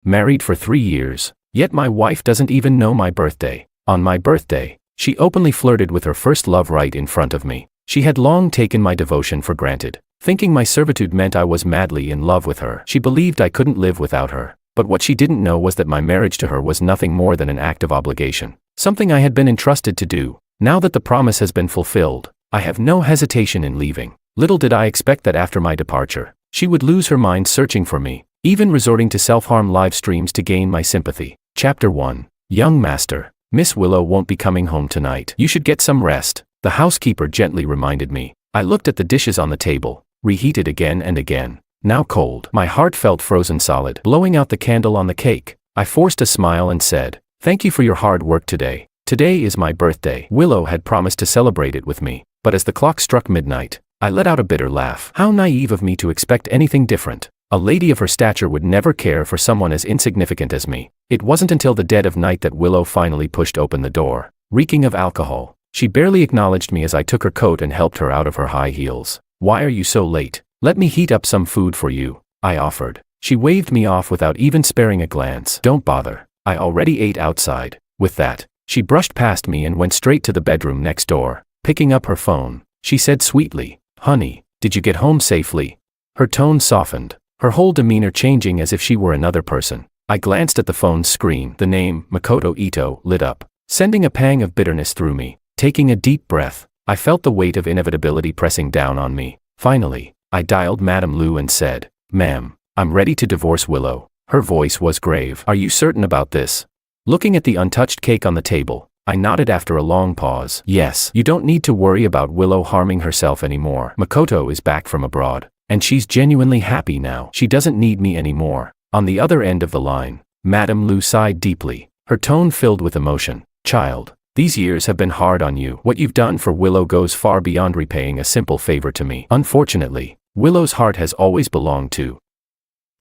married for 3 years, yet my wife doesn't even know my birthday. On my birthday, she openly flirted with her first love right in front of me. She had long taken my devotion for granted, thinking my servitude meant I was madly in love with her. She believed I couldn't live without her, but what she didn't know was that my marriage to her was nothing more than an act of obligation, something I had been entrusted to do. Now that the promise has been fulfilled, I have no hesitation in leaving. Little did I expect that after my departure, she would lose her mind searching for me, even resorting to self-harm live streams to gain my sympathy. Chapter 1. Young Master, Miss Willow won't be coming home tonight. You should get some rest, the housekeeper gently reminded me. I looked at the dishes on the table, reheated again and again, now cold. My heart felt frozen solid. Blowing out the candle on the cake, I forced a smile and said, "Thank you for your hard work today. Today is my birthday." Willow had promised to celebrate it with me, but as the clock struck midnight, I let out a bitter laugh. How naive of me to expect anything different. A lady of her stature would never care for someone as insignificant as me. It wasn't until the dead of night that Willow finally pushed open the door, reeking of alcohol. She barely acknowledged me as I took her coat and helped her out of her high heels. "Why are you so late? Let me heat up some food for you," I offered. She waved me off without even sparing a glance. "Don't bother. I already ate outside." With that, she brushed past me and went straight to the bedroom next door. Picking up her phone, she said sweetly, "Honey, did you get home safely?" Her tone softened, her whole demeanor changing as if she were another person. I glanced at the phone's screen. The name, Makoto Ito, lit up, sending a pang of bitterness through me. Taking a deep breath, I felt the weight of inevitability pressing down on me. Finally, I dialed Madame Lu and said, "Ma'am, I'm ready to divorce Willow." Her voice was grave. "Are you certain about this?" Looking at the untouched cake on the table, I nodded after a long pause. "Yes, you don't need to worry about Willow harming herself anymore. Makoto is back from abroad, and she's genuinely happy now. She doesn't need me anymore." On the other end of the line, Madame Lu sighed deeply, her tone filled with emotion. "Child, these years have been hard on you. What you've done for Willow goes far beyond repaying a simple favor to me. Unfortunately, Willow's heart has always belonged to..."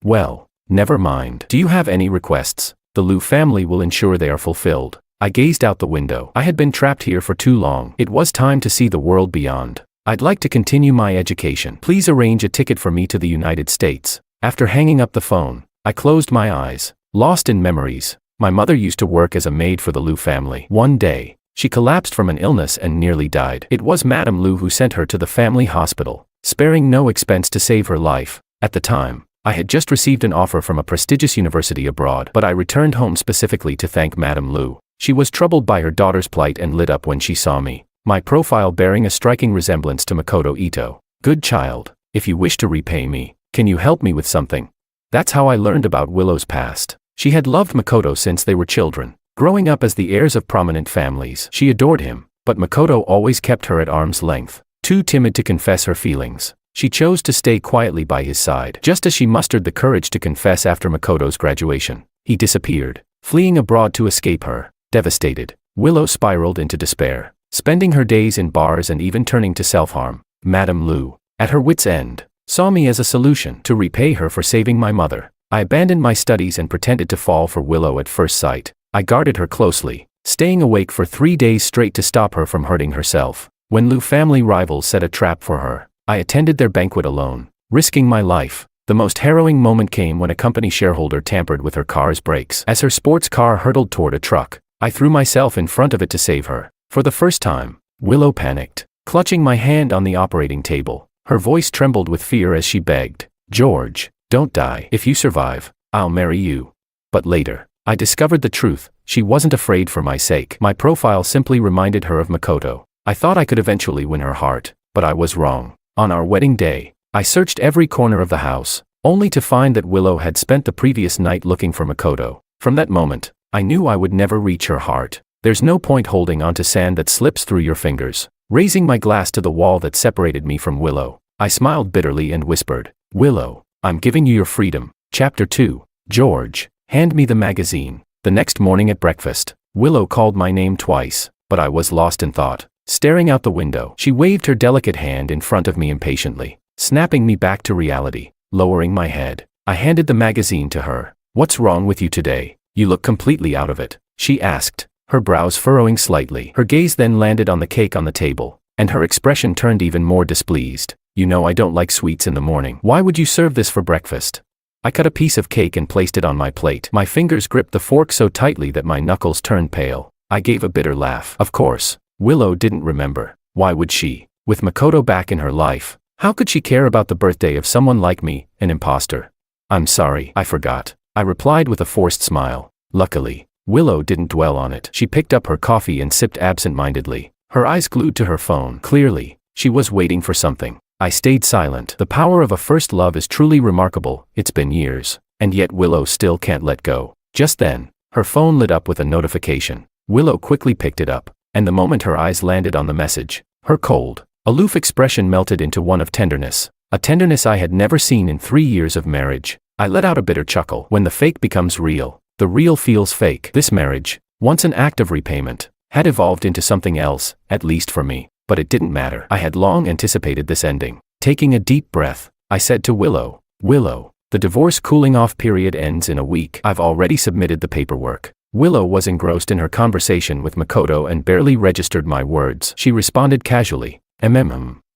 "Well, never mind. Do you have any requests? The Lu family will ensure they are fulfilled." I gazed out the window. I had been trapped here for too long. It was time to see the world beyond. "I'd like to continue my education. Please arrange a ticket for me to the United States." After hanging up the phone, I closed my eyes, lost in memories. My mother used to work as a maid for the Lu family. One day, she collapsed from an illness and nearly died. It was Madame Lu who sent her to the family hospital, sparing no expense to save her life. At the time, I had just received an offer from a prestigious university abroad, but I returned home specifically to thank Madame Lu. She was troubled by her daughter's plight and lit up when she saw me, my profile bearing a striking resemblance to Makoto Ito. "Good child, if you wish to repay me, can you help me with something?" That's how I learned about Willow's past. She had loved Makoto since they were children. Growing up as the heirs of prominent families, she adored him, but Makoto always kept her at arm's length. Too timid to confess her feelings, she chose to stay quietly by his side. Just as she mustered the courage to confess after Makoto's graduation, he disappeared, fleeing abroad to escape her. Devastated, Willow spiraled into despair, spending her days in bars and even turning to self-harm. Madame Lu, at her wit's end, saw me as a solution. To repay her for saving my mother, I abandoned my studies and pretended to fall for Willow at first sight. I guarded her closely, staying awake for 3 days straight to stop her from hurting herself. When Lu family rivals set a trap for her, I attended their banquet alone, risking my life. The most harrowing moment came when a company shareholder tampered with her car's brakes. As her sports car hurtled toward a truck, I threw myself in front of it to save her. For the first time, Willow panicked, clutching my hand on the operating table. Her voice trembled with fear as she begged, "George, don't die. If you survive, I'll marry you." But later, I discovered the truth. She wasn't afraid for my sake. My profile simply reminded her of Makoto. I thought I could eventually win her heart, but I was wrong. On our wedding day, I searched every corner of the house, only to find that Willow had spent the previous night looking for Makoto. From that moment, I knew I would never reach her heart. There's no point holding on to sand that slips through your fingers. Raising my glass to the wall that separated me from Willow, I smiled bitterly and whispered, "Willow, I'm giving you your freedom." Chapter 2. George, hand me the magazine. The next morning at breakfast, Willow called my name twice, but I was lost in thought. Staring out the window, she waved her delicate hand in front of me impatiently, snapping me back to reality. Lowering my head, I handed the magazine to her. "What's wrong with you today? You look completely out of it," she asked, her brows furrowing slightly. Her gaze then landed on the cake on the table, and her expression turned even more displeased. "You know I don't like sweets in the morning. Why would you serve this for breakfast?" I cut a piece of cake and placed it on my plate. My fingers gripped the fork so tightly that my knuckles turned pale. I gave a bitter laugh. Of course, Willow didn't remember. Why would she? With Makoto back in her life, how could she care about the birthday of someone like me, an imposter? I'm sorry, I forgot, I replied with a forced smile. Luckily, Willow didn't dwell on it. She picked up her coffee and sipped absent-mindedly, her eyes glued to her phone. Clearly, she was waiting for something. I stayed silent. The power of a first love is truly remarkable. It's been years, and yet Willow still can't let go. Just then, her phone lit up with a notification. Willow quickly picked it up, and the moment her eyes landed on the message, her cold, aloof expression melted into one of tenderness, a tenderness I had never seen in 3 years of marriage. I let out a bitter chuckle. When the fake becomes real, the real feels fake. This marriage, once an act of repayment, had evolved into something else, at least for me. But it didn't matter. I had long anticipated this ending. Taking a deep breath, I said to Willow, Willow, the divorce cooling off period ends in a week. I've already submitted the paperwork. Willow was engrossed in her conversation with Makoto and barely registered my words. She responded casually,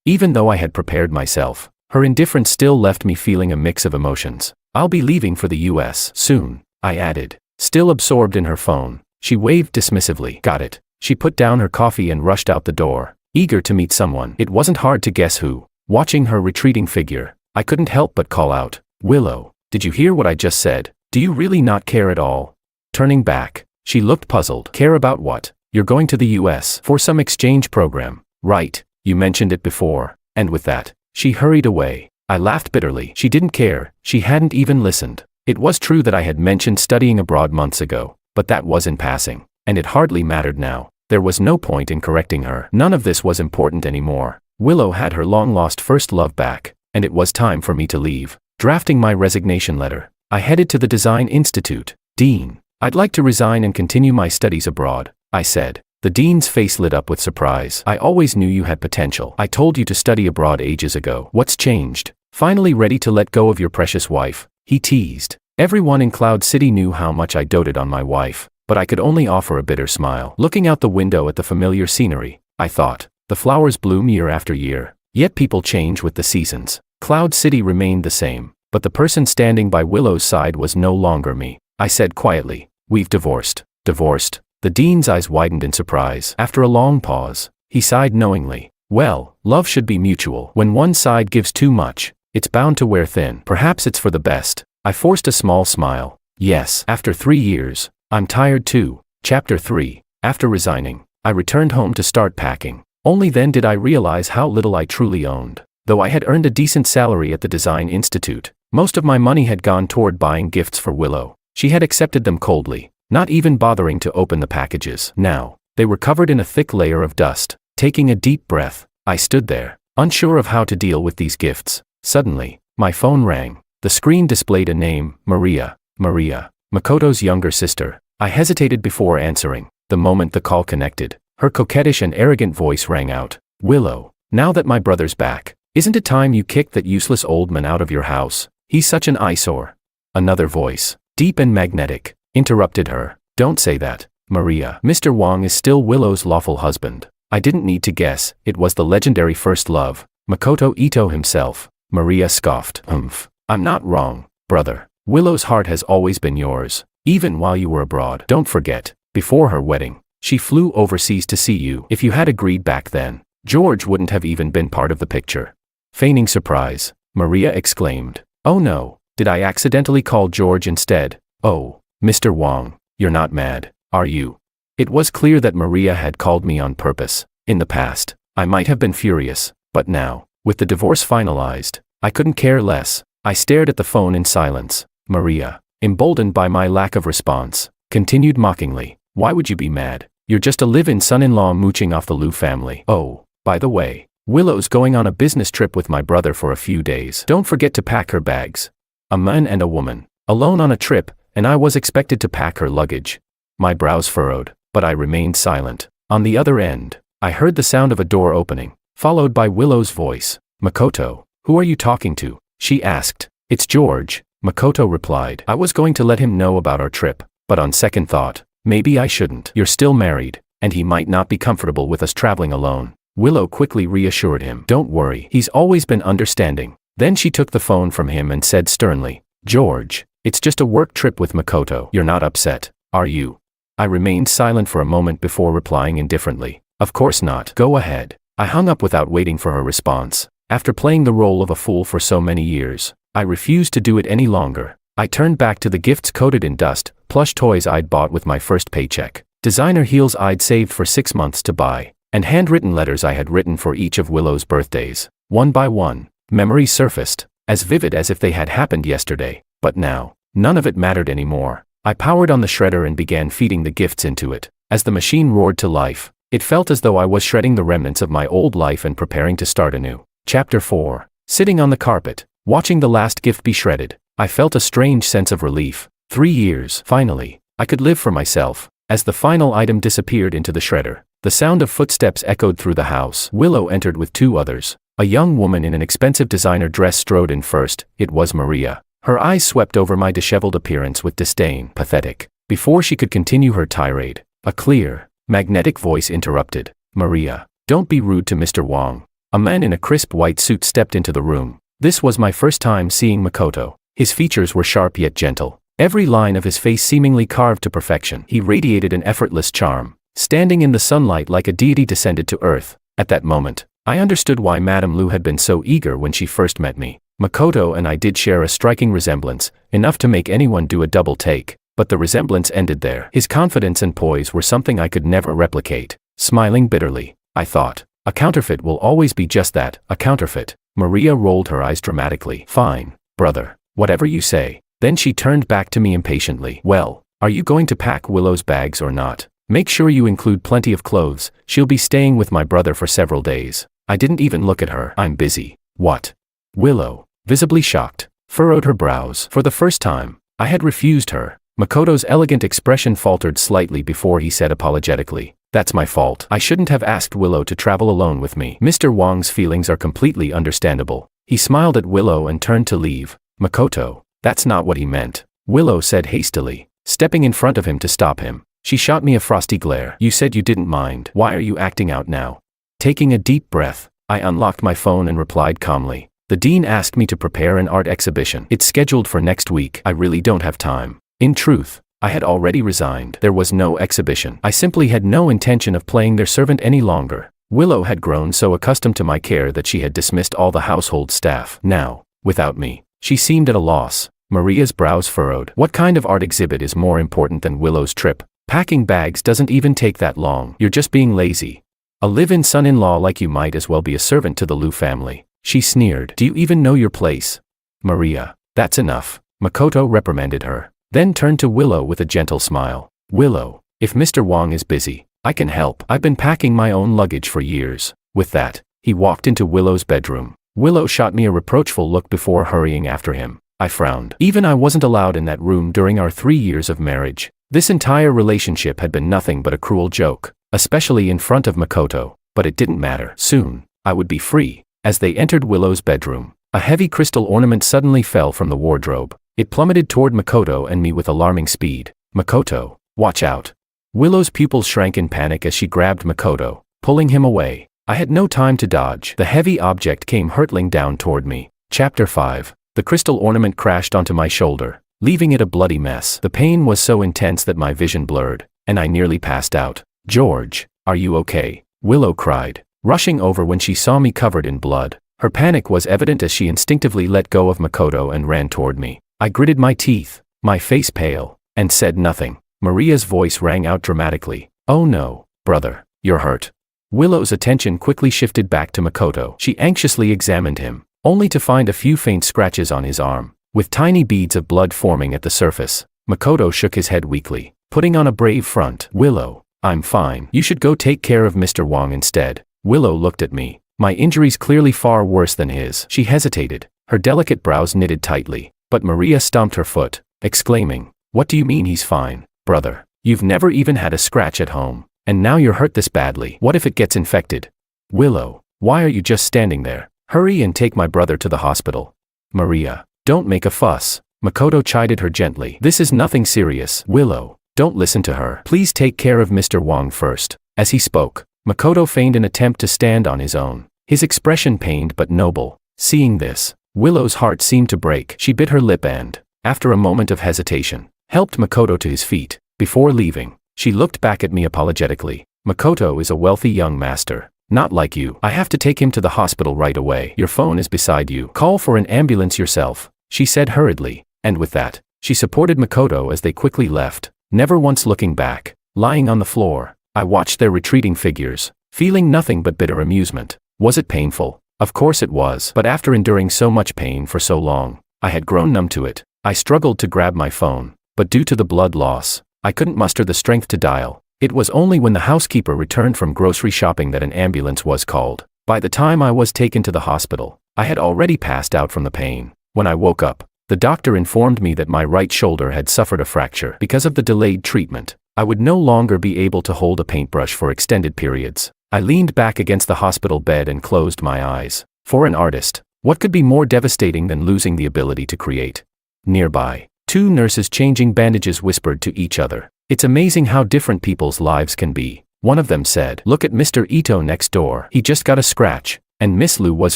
Even though I had prepared myself, her indifference still left me feeling a mix of emotions. I'll be leaving for the US soon, I added. Still absorbed in her phone, she waved dismissively. Got it. She put down her coffee and rushed out the door, eager to meet someone. It wasn't hard to guess who. Watching her retreating figure, I couldn't help but call out, Willow, did you hear what I just said? Do you really not care at all? Turning back, she looked puzzled. Care about what? You're going to the US for some exchange program, right? You mentioned it before. And with that, she hurried away. I laughed bitterly. She didn't care. She hadn't even listened. It was true that I had mentioned studying abroad months ago, but that was in passing, and it hardly mattered now. There was no point in correcting her. None of this was important anymore. Willow had her long-lost first love back, and it was time for me to leave. Drafting my resignation letter, I headed to the Design Institute. Dean, I'd like to resign and continue my studies abroad, I said. The dean's face lit up with surprise. I always knew you had potential. I told you to study abroad ages ago. What's changed? Finally ready to let go of your precious wife? He teased. Everyone in Cloud City knew how much I doted on my wife, but I could only offer a bitter smile. Looking out the window at the familiar scenery, I thought, the flowers bloom year after year, yet people change with the seasons. Cloud City remained the same, but the person standing by Willow's side was no longer me. I said quietly, we've divorced. Divorced? The dean's eyes widened in surprise. After a long pause, he sighed knowingly. Well, love should be mutual. When one side gives too much, it's bound to wear thin. Perhaps it's for the best. I forced a small smile. Yes, after 3 years, I'm tired too. Chapter 3. After resigning, I returned home to start packing. Only then did I realize how little I truly owned. Though I had earned a decent salary at the Design Institute, most of my money had gone toward buying gifts for Willow. She had accepted them coldly, not even bothering to open the packages. Now, they were covered in a thick layer of dust. Taking a deep breath, I stood there, unsure of how to deal with these gifts. Suddenly, my phone rang. The screen displayed a name, Maria. Maria, Makoto's younger sister. I hesitated before answering. The moment the call connected, her coquettish and arrogant voice rang out. Willow, now that my brother's back, isn't it time you kicked that useless old man out of your house? He's such an eyesore. Another voice, deep and magnetic, interrupted her. Don't say that, Maria. Mr. Wong is still Willow's lawful husband. I didn't need to guess. It was the legendary first love, Makoto Ito himself. Maria scoffed. I'm not wrong, brother. Willow's heart has always been yours, even while you were abroad. Don't forget, before her wedding, she flew overseas to see you. If you had agreed back then, George wouldn't have even been part of the picture. Feigning surprise, Maria exclaimed. Oh no, did I accidentally call George instead? Oh, Mr. Wong, you're not mad, are you? It was clear that Maria had called me on purpose. In the past, I might have been furious, but now, with the divorce finalized, I couldn't care less. I stared at the phone in silence. Maria, emboldened by my lack of response, continued mockingly. Why would you be mad? You're just a live-in son-in-law mooching off the Liu family. Oh, by the way, Willow's going on a business trip with my brother for a few days. Don't forget to pack her bags. A man and a woman, alone on a trip, and I was expected to pack her luggage. My brows furrowed, but I remained silent. On the other end, I heard the sound of a door opening, followed by Willow's voice. Makoto, who are you talking to? She asked. It's George, Makoto replied. I was going to let him know about our trip, but on second thought, maybe I shouldn't. You're still married, and he might not be comfortable with us traveling alone. Willow quickly reassured him. Don't worry, he's always been understanding. Then she took the phone from him and said sternly, George, it's just a work trip with Makoto. You're not upset, are you? I remained silent for a moment before replying indifferently. Of course not. Go ahead. I hung up without waiting for her response. After playing the role of a fool for so many years, I refused to do it any longer. I turned back to the gifts coated in dust, plush toys I'd bought with my first paycheck, designer heels I'd saved for 6 months to buy, and handwritten letters I had written for each of Willow's birthdays. One by one, memories surfaced, as vivid as if they had happened yesterday. But now, none of it mattered anymore. I powered on the shredder and began feeding the gifts into it. As the machine roared to life, it felt as though I was shredding the remnants of my old life and preparing to start anew. Chapter 4. Sitting on the carpet, watching the last gift be shredded, I felt a strange sense of relief. 3 years, finally, I could live for myself. As the final item disappeared into the shredder, the sound of footsteps echoed through the house. Willow entered with 2 others. A young woman in an expensive designer dress strode in first. It was Maria. Her eyes swept over my disheveled appearance with disdain. Pathetic. Before she could continue her tirade, a clear, magnetic voice interrupted. Maria, don't be rude to Mr. Wong. A man in a crisp white suit stepped into the room. This was my first time seeing Makoto. His features were sharp yet gentle, every line of his face seemingly carved to perfection. He radiated an effortless charm, standing in the sunlight like a deity descended to earth. At that moment, I understood why Madame Lu had been so eager when she first met me. Makoto and I did share a striking resemblance, enough to make anyone do a double take, but the resemblance ended there. His confidence and poise were something I could never replicate. Smiling bitterly, I thought, a counterfeit will always be just that, a counterfeit. Maria rolled her eyes dramatically. Fine, brother. Whatever you say. Then she turned back to me impatiently. Well, are you going to pack Willow's bags or not? Make sure you include plenty of clothes. She'll be staying with my brother for several days. I didn't even look at her. I'm busy. What? Willow, visibly shocked, furrowed her brows. For the first time, I had refused her. Makoto's elegant expression faltered slightly before he said apologetically, "That's my fault. I shouldn't have asked Willow to travel alone with me." Mr. Wong's feelings are completely understandable. He smiled at Willow and turned to leave. Makoto, that's not what he meant, Willow said hastily, stepping in front of him to stop him. She shot me a frosty glare. You said you didn't mind. Why are you acting out now? Taking a deep breath, I unlocked my phone and replied calmly. The dean asked me to prepare an art exhibition. It's scheduled for next week. I really don't have time. In truth, I had already resigned. There was no exhibition. I simply had no intention of playing their servant any longer. Willow had grown so accustomed to my care that she had dismissed all the household staff. Now, without me, she seemed at a loss. Maria's brows furrowed. What kind of art exhibit is more important than Willow's trip? Packing bags doesn't even take that long. You're just being lazy. A live-in son-in-law like you might as well be a servant to the Lu family. She sneered. Do you even know your place? Maria, that's enough. Makoto reprimanded her, then turned to Willow with a gentle smile. Willow, if Mr. Wong is busy, I can help. I've been packing my own luggage for years. With that, he walked into Willow's bedroom. Willow shot me a reproachful look before hurrying after him. I frowned. Even I wasn't allowed in that room during our 3 years of marriage. This entire relationship had been nothing but a cruel joke, especially in front of Makoto, but it didn't matter. Soon, I would be free. As they entered Willow's bedroom, a heavy crystal ornament suddenly fell from the wardrobe. It plummeted toward Makoto and me with alarming speed. Makoto, watch out. Willow's pupils shrank in panic as she grabbed Makoto, pulling him away. I had no time to dodge. The heavy object came hurtling down toward me. Chapter 5. The crystal ornament crashed onto my shoulder, leaving it a bloody mess. The pain was so intense that my vision blurred, and I nearly passed out. George, are you okay? Willow cried, rushing over when she saw me covered in blood. Her panic was evident as she instinctively let go of Makoto and ran toward me. I gritted my teeth, my face pale, and said nothing. Maria's voice rang out dramatically. Oh no, brother, you're hurt. Willow's attention quickly shifted back to Makoto. She anxiously examined him, only to find a few faint scratches on his arm, with tiny beads of blood forming at the surface. Makoto shook his head weakly, putting on a brave front. Willow, I'm fine. You should go take care of Mr. Wong instead. Willow looked at me, my injuries clearly far worse than his. She hesitated, her delicate brows knitted tightly, but Maria stomped her foot, exclaiming, What do you mean he's fine, brother? You've never even had a scratch at home. And now you're hurt this badly. What if it gets infected? Willow, why are you just standing there? Hurry and take my brother to the hospital. Maria, don't make a fuss. Makoto chided her gently. This is nothing serious. Willow, don't listen to her. Please take care of Mr. Wong first. As he spoke, Makoto feigned an attempt to stand on his own, his expression pained but noble. Seeing this, Willow's heart seemed to break. She bit her lip and, after a moment of hesitation, helped Makoto to his feet. Before leaving, she looked back at me apologetically. Makoto is a wealthy young master. Not like you. I have to take him to the hospital right away. Your phone is beside you. Call for an ambulance yourself, she said hurriedly, and with that, she supported Makoto as they quickly left, never once looking back. Lying on the floor, I watched their retreating figures, feeling nothing but bitter amusement. Was it painful? Of course it was. But after enduring so much pain for so long, I had grown numb to it. I struggled to grab my phone, but due to the blood loss, I couldn't muster the strength to dial. It was only when the housekeeper returned from grocery shopping that an ambulance was called. By the time I was taken to the hospital, I had already passed out from the pain. When I woke up, the doctor informed me that my right shoulder had suffered a fracture. Because of the delayed treatment, I would no longer be able to hold a paintbrush for extended periods. I leaned back against the hospital bed and closed my eyes. For an artist, what could be more devastating than losing the ability to create? Nearby, two nurses changing bandages whispered to each other. It's amazing how different people's lives can be. One of them said, "Look at Mr. Ito next door. He just got a scratch." And Miss Lu was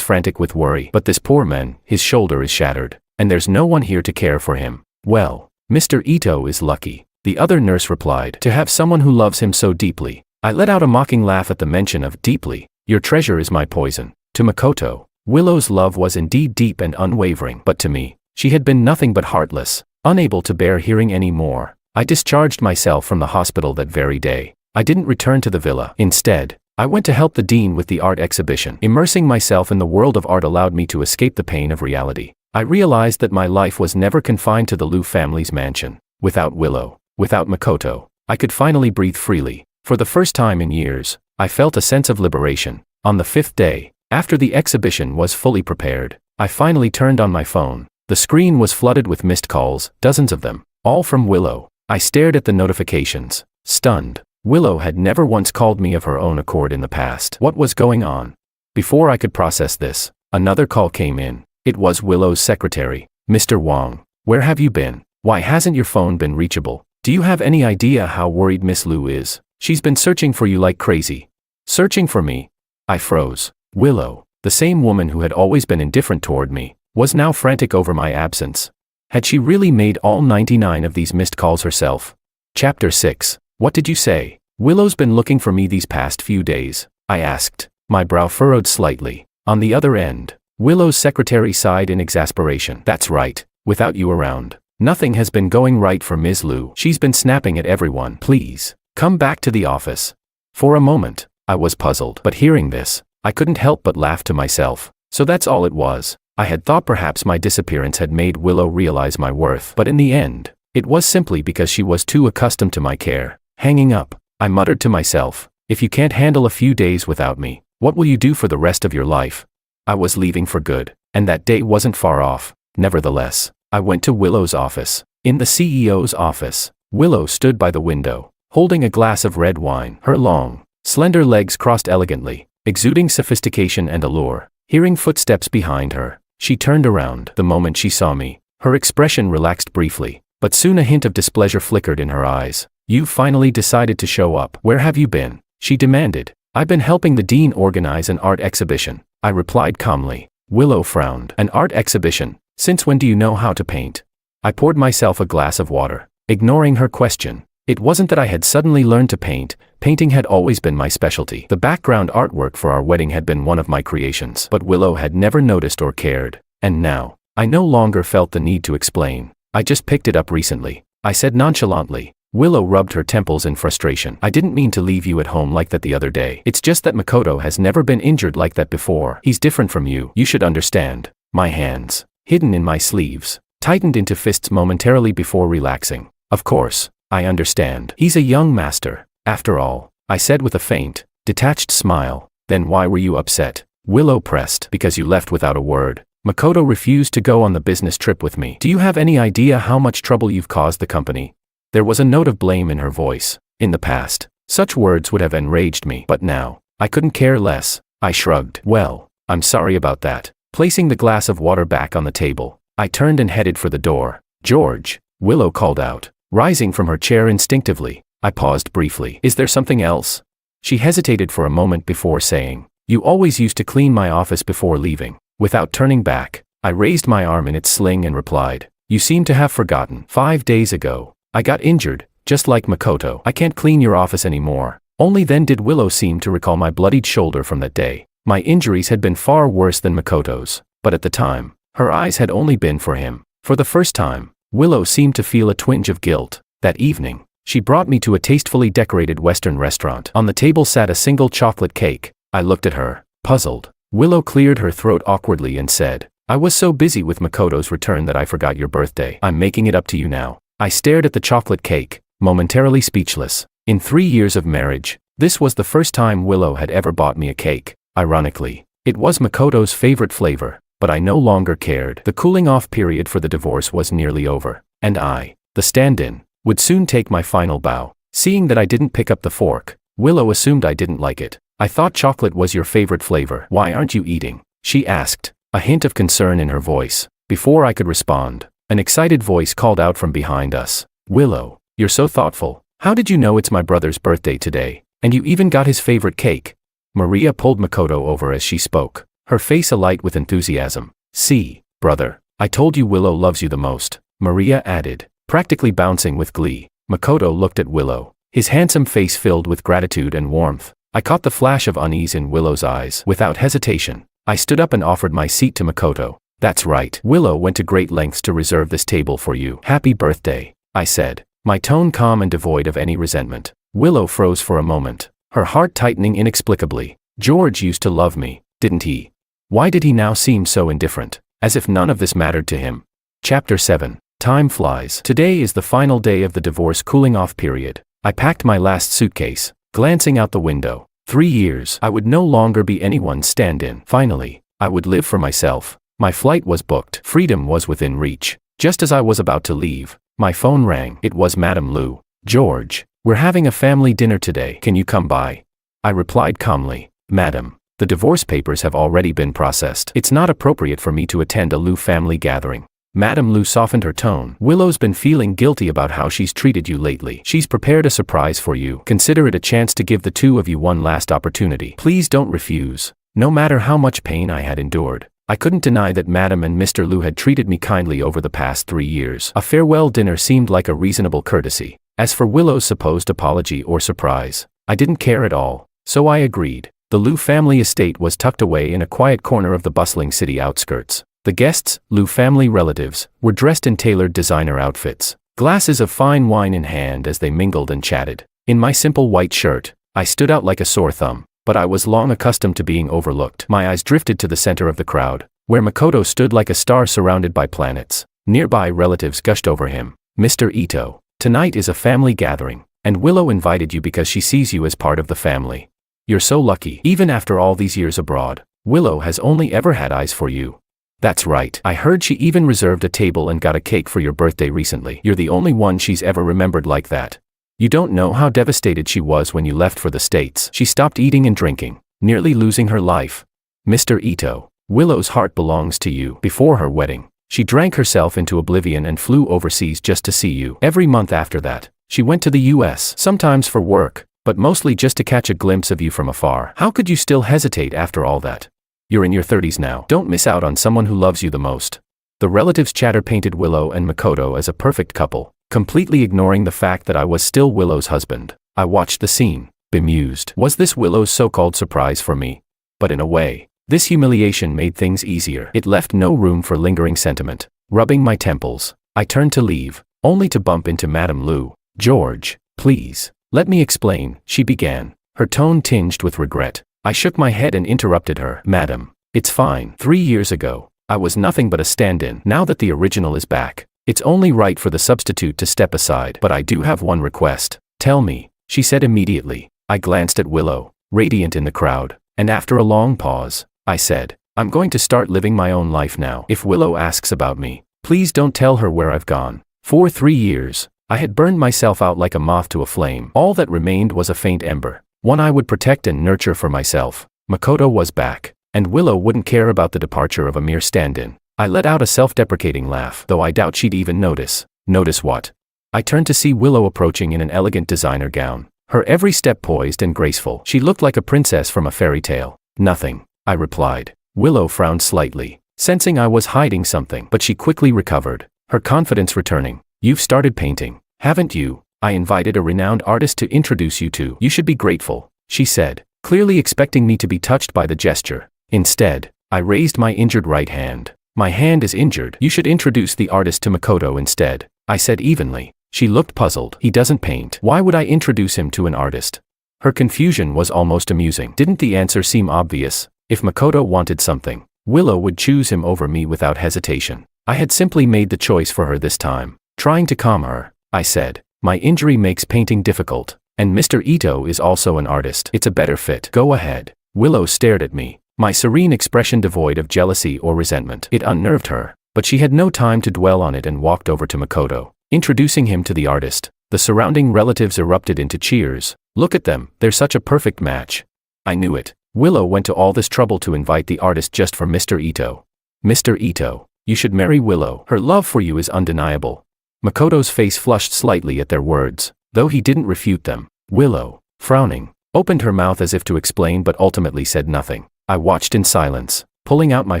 frantic with worry. "But this poor man, his shoulder is shattered, and there's no one here to care for him." "Well, Mr. Ito is lucky," the other nurse replied, "to have someone who loves him so deeply." I let out a mocking laugh at the mention of deeply. "Your treasure is my poison." To Makoto, Willow's love was indeed deep and unwavering, but to me, she had been nothing but heartless. Unable to bear hearing any more, I discharged myself from the hospital that very day. I didn't return to the villa. Instead, I went to help the dean with the art exhibition. Immersing myself in the world of art allowed me to escape the pain of reality. I realized that my life was never confined to the Liu family's mansion. Without Willow, without Makoto, I could finally breathe freely. For the first time in years, I felt a sense of liberation. On the 5th day, after the exhibition was fully prepared, I finally turned on my phone. The screen was flooded with missed calls, dozens of them, all from Willow. I stared at the notifications, stunned. Willow had never once called me of her own accord in the past. What was going on? Before I could process this, another call came in. It was Willow's secretary. "Mr. Wang, where have you been? Why hasn't your phone been reachable? Do you have any idea how worried Miss Lu is? She's been searching for you like crazy." "Searching for me?" I froze. Willow, the same woman who had always been indifferent toward me, was now frantic over my absence. Had she really made all 99 of these missed calls herself? Chapter 6. What did you say? "Willow's been looking for me these past few days," I asked, my brow furrowed slightly. On the other end, Willow's secretary sighed in exasperation. "That's right, without you around, nothing has been going right for Ms. Lu. She's been snapping at everyone. Please, come back to the office." For a moment, I was puzzled. But hearing this, I couldn't help but laugh to myself. So that's all it was. I had thought perhaps my disappearance had made Willow realize my worth. But in the end, it was simply because she was too accustomed to my care. Hanging up, I muttered to myself, "If you can't handle a few days without me, what will you do for the rest of your life?" I was leaving for good, and that day wasn't far off. Nevertheless, I went to Willow's office. In the CEO's office, Willow stood by the window, holding a glass of red wine. Her long, slender legs crossed elegantly, exuding sophistication and allure. Hearing footsteps behind her, she turned around. The moment she saw me, her expression relaxed briefly, but soon a hint of displeasure flickered in her eyes. "You've finally decided to show up. Where have you been?" she demanded. "I've been helping the dean organize an art exhibition," I replied calmly. Willow frowned. "An art exhibition? Since when do you know how to paint?" I poured myself a glass of water, ignoring her question. It wasn't that I had suddenly learned to paint. Painting had always been my specialty. The background artwork for our wedding had been one of my creations. But Willow had never noticed or cared. And now, I no longer felt the need to explain. "I just picked it up recently," I said nonchalantly. Willow rubbed her temples in frustration. "I didn't mean to leave you at home like that the other day. It's just that Makoto has never been injured like that before. He's different from you. You should understand." My hands, hidden in my sleeves, tightened into fists momentarily before relaxing. "Of course, I understand. He's a young master, after all," I said with a faint, detached smile. "Then why were you upset?" Willow pressed. "Because you left without a word. Makoto refused to go on the business trip with me. Do you have any idea how much trouble you've caused the company?" There was a note of blame in her voice. In the past, such words would have enraged me. But now, I couldn't care less. I shrugged. "Well, I'm sorry about that." Placing the glass of water back on the table, I turned and headed for the door. "George," Willow called out, rising from her chair instinctively. I paused briefly. "Is there something else?" She hesitated for a moment before saying, "You always used to clean my office before leaving." Without turning back, I raised my arm in its sling and replied, You seem to have forgotten. 5 days ago, I got injured, just like Makoto. I can't clean your office anymore. Only then did Willow seem to recall my bloodied shoulder from that day. My injuries had been far worse than Makoto's, but at the time, her eyes had only been for him. For the first time, Willow seemed to feel a twinge of guilt. That evening, she brought me to a tastefully decorated Western restaurant. On the table sat a single chocolate cake. I looked at her, puzzled. Willow cleared her throat awkwardly and said, I was so busy with Makoto's return that I forgot your birthday. I'm making it up to you now. I stared at the chocolate cake, momentarily speechless. In 3 years of marriage, this was the first time Willow had ever bought me a cake. Ironically, it was Makoto's favorite flavor, but I no longer cared. The cooling-off period for the divorce was nearly over, and I, the stand-in, would soon take my final bow. Seeing that I didn't pick up the fork, Willow assumed I didn't like it. I thought chocolate was your favorite flavor. Why aren't you eating? She asked, a hint of concern in her voice. Before I could respond, an excited voice called out from behind us. Willow, you're so thoughtful. How did you know it's my brother's birthday today? And you even got his favorite cake? Maria pulled Makoto over as she spoke, her face alight with enthusiasm. See, brother, I told you Willow loves you the most, Maria added, practically bouncing with glee. Makoto looked at Willow, his handsome face filled with gratitude and warmth. I caught the flash of unease in Willow's eyes. Without hesitation, I stood up and offered my seat to Makoto. That's right. Willow went to great lengths to reserve this table for you. Happy birthday, I said, my tone calm and devoid of any resentment. Willow froze for a moment, her heart tightening inexplicably. George used to love me, didn't he? Why did he now seem so indifferent, as if none of this mattered to him? Chapter 7. Time flies. Today is the final day of the divorce cooling-off period. I packed my last suitcase, glancing out the window. 3 years, I would no longer be anyone's stand-in. Finally, I would live for myself. My flight was booked. Freedom was within reach. Just as I was about to leave, my phone rang. It was Madame Lu. George, we're having a family dinner today. Can you come by? I replied calmly. Madam, the divorce papers have already been processed. It's not appropriate for me to attend a Lu family gathering. Madame Lu softened her tone. Willow's been feeling guilty about how she's treated you lately. She's prepared a surprise for you. Consider it a chance to give the two of you one last opportunity. Please don't refuse. No matter how much pain I had endured, I couldn't deny that Madame and Mr. Lu had treated me kindly over the past 3 years. A farewell dinner seemed like a reasonable courtesy. As for Willow's supposed apology or surprise, I didn't care at all, so I agreed. The Lu family estate was tucked away in a quiet corner of the bustling city outskirts. The guests, Lu family relatives, were dressed in tailored designer outfits, glasses of fine wine in hand as they mingled and chatted. In my simple white shirt, I stood out like a sore thumb, but I was long accustomed to being overlooked. My eyes drifted to the center of the crowd, where Makoto stood like a star surrounded by planets. Nearby relatives gushed over him. Mr. Ito, tonight is a family gathering, and Willow invited you because she sees you as part of the family. You're so lucky. Even after all these years abroad, Willow has only ever had eyes for you. That's right. I heard she even reserved a table and got a cake for your birthday recently. You're the only one she's ever remembered like that. You don't know how devastated she was when you left for the States. She stopped eating and drinking, nearly losing her life. Mr. Ito, Willow's heart belongs to you. Before her wedding, she drank herself into oblivion and flew overseas just to see you. Every month after that, she went to the US, sometimes for work, but mostly just to catch a glimpse of you from afar. How could you still hesitate after all that? You're in your 30s now. Don't miss out on someone who loves you the most. The relatives' chatter painted Willow and Makoto as a perfect couple, completely ignoring the fact that I was still Willow's husband. I watched the scene, bemused. Was this Willow's so-called surprise for me? But in a way, this humiliation made things easier. It left no room for lingering sentiment. Rubbing my temples, I turned to leave, only to bump into Madame Lu. George, please, let me explain, she began, her tone tinged with regret. I shook my head and interrupted her. Madam, it's fine. 3 years ago, I was nothing but a stand-in. Now that the original is back, it's only right for the substitute to step aside. But I do have one request. Tell me, she said immediately. I glanced at Willow, radiant in the crowd, and after a long pause, I said, I'm going to start living my own life now. If Willow asks about me, please don't tell her where I've gone. For 3 years, I had burned myself out like a moth to a flame. All that remained was a faint ember, one I would protect and nurture for myself. Makoto was back, and Willow wouldn't care about the departure of a mere stand-in. I let out a self-deprecating laugh, though I doubt she'd even notice. Notice what? I turned to see Willow approaching in an elegant designer gown, her every step poised and graceful. She looked like a princess from a fairy tale. Nothing, I replied. Willow frowned slightly, sensing I was hiding something, but she quickly recovered. her confidence returning. "You've started painting, haven't you? I invited a renowned artist to introduce you to. You should be grateful," she said, clearly expecting me to be touched by the gesture. Instead, I raised my injured right hand. "My hand is injured. You should introduce the artist to Makoto instead," I said evenly. She looked puzzled. "He doesn't paint. Why would I introduce him to an artist?" Her confusion was almost amusing. Didn't the answer seem obvious? If Makoto wanted something, Willow would choose him over me without hesitation. I had simply made the choice for her this time. Trying to calm her, I said, "My injury makes painting difficult, and Mr. Ito is also an artist. It's a better fit. Go ahead." Willow stared at me, my serene expression devoid of jealousy or resentment. It unnerved her, but she had no time to dwell on it and walked over to Makoto, introducing him to the artist. The surrounding relatives erupted into cheers. "Look at them, they're such a perfect match." I knew it. Willow went to all this trouble to invite the artist just for Mr. Ito. "Mr. Ito, you should marry Willow. Her love for you is undeniable." Makoto's face flushed slightly at their words, though he didn't refute them. Willow, frowning, opened her mouth as if to explain but ultimately said nothing. I watched in silence, pulling out my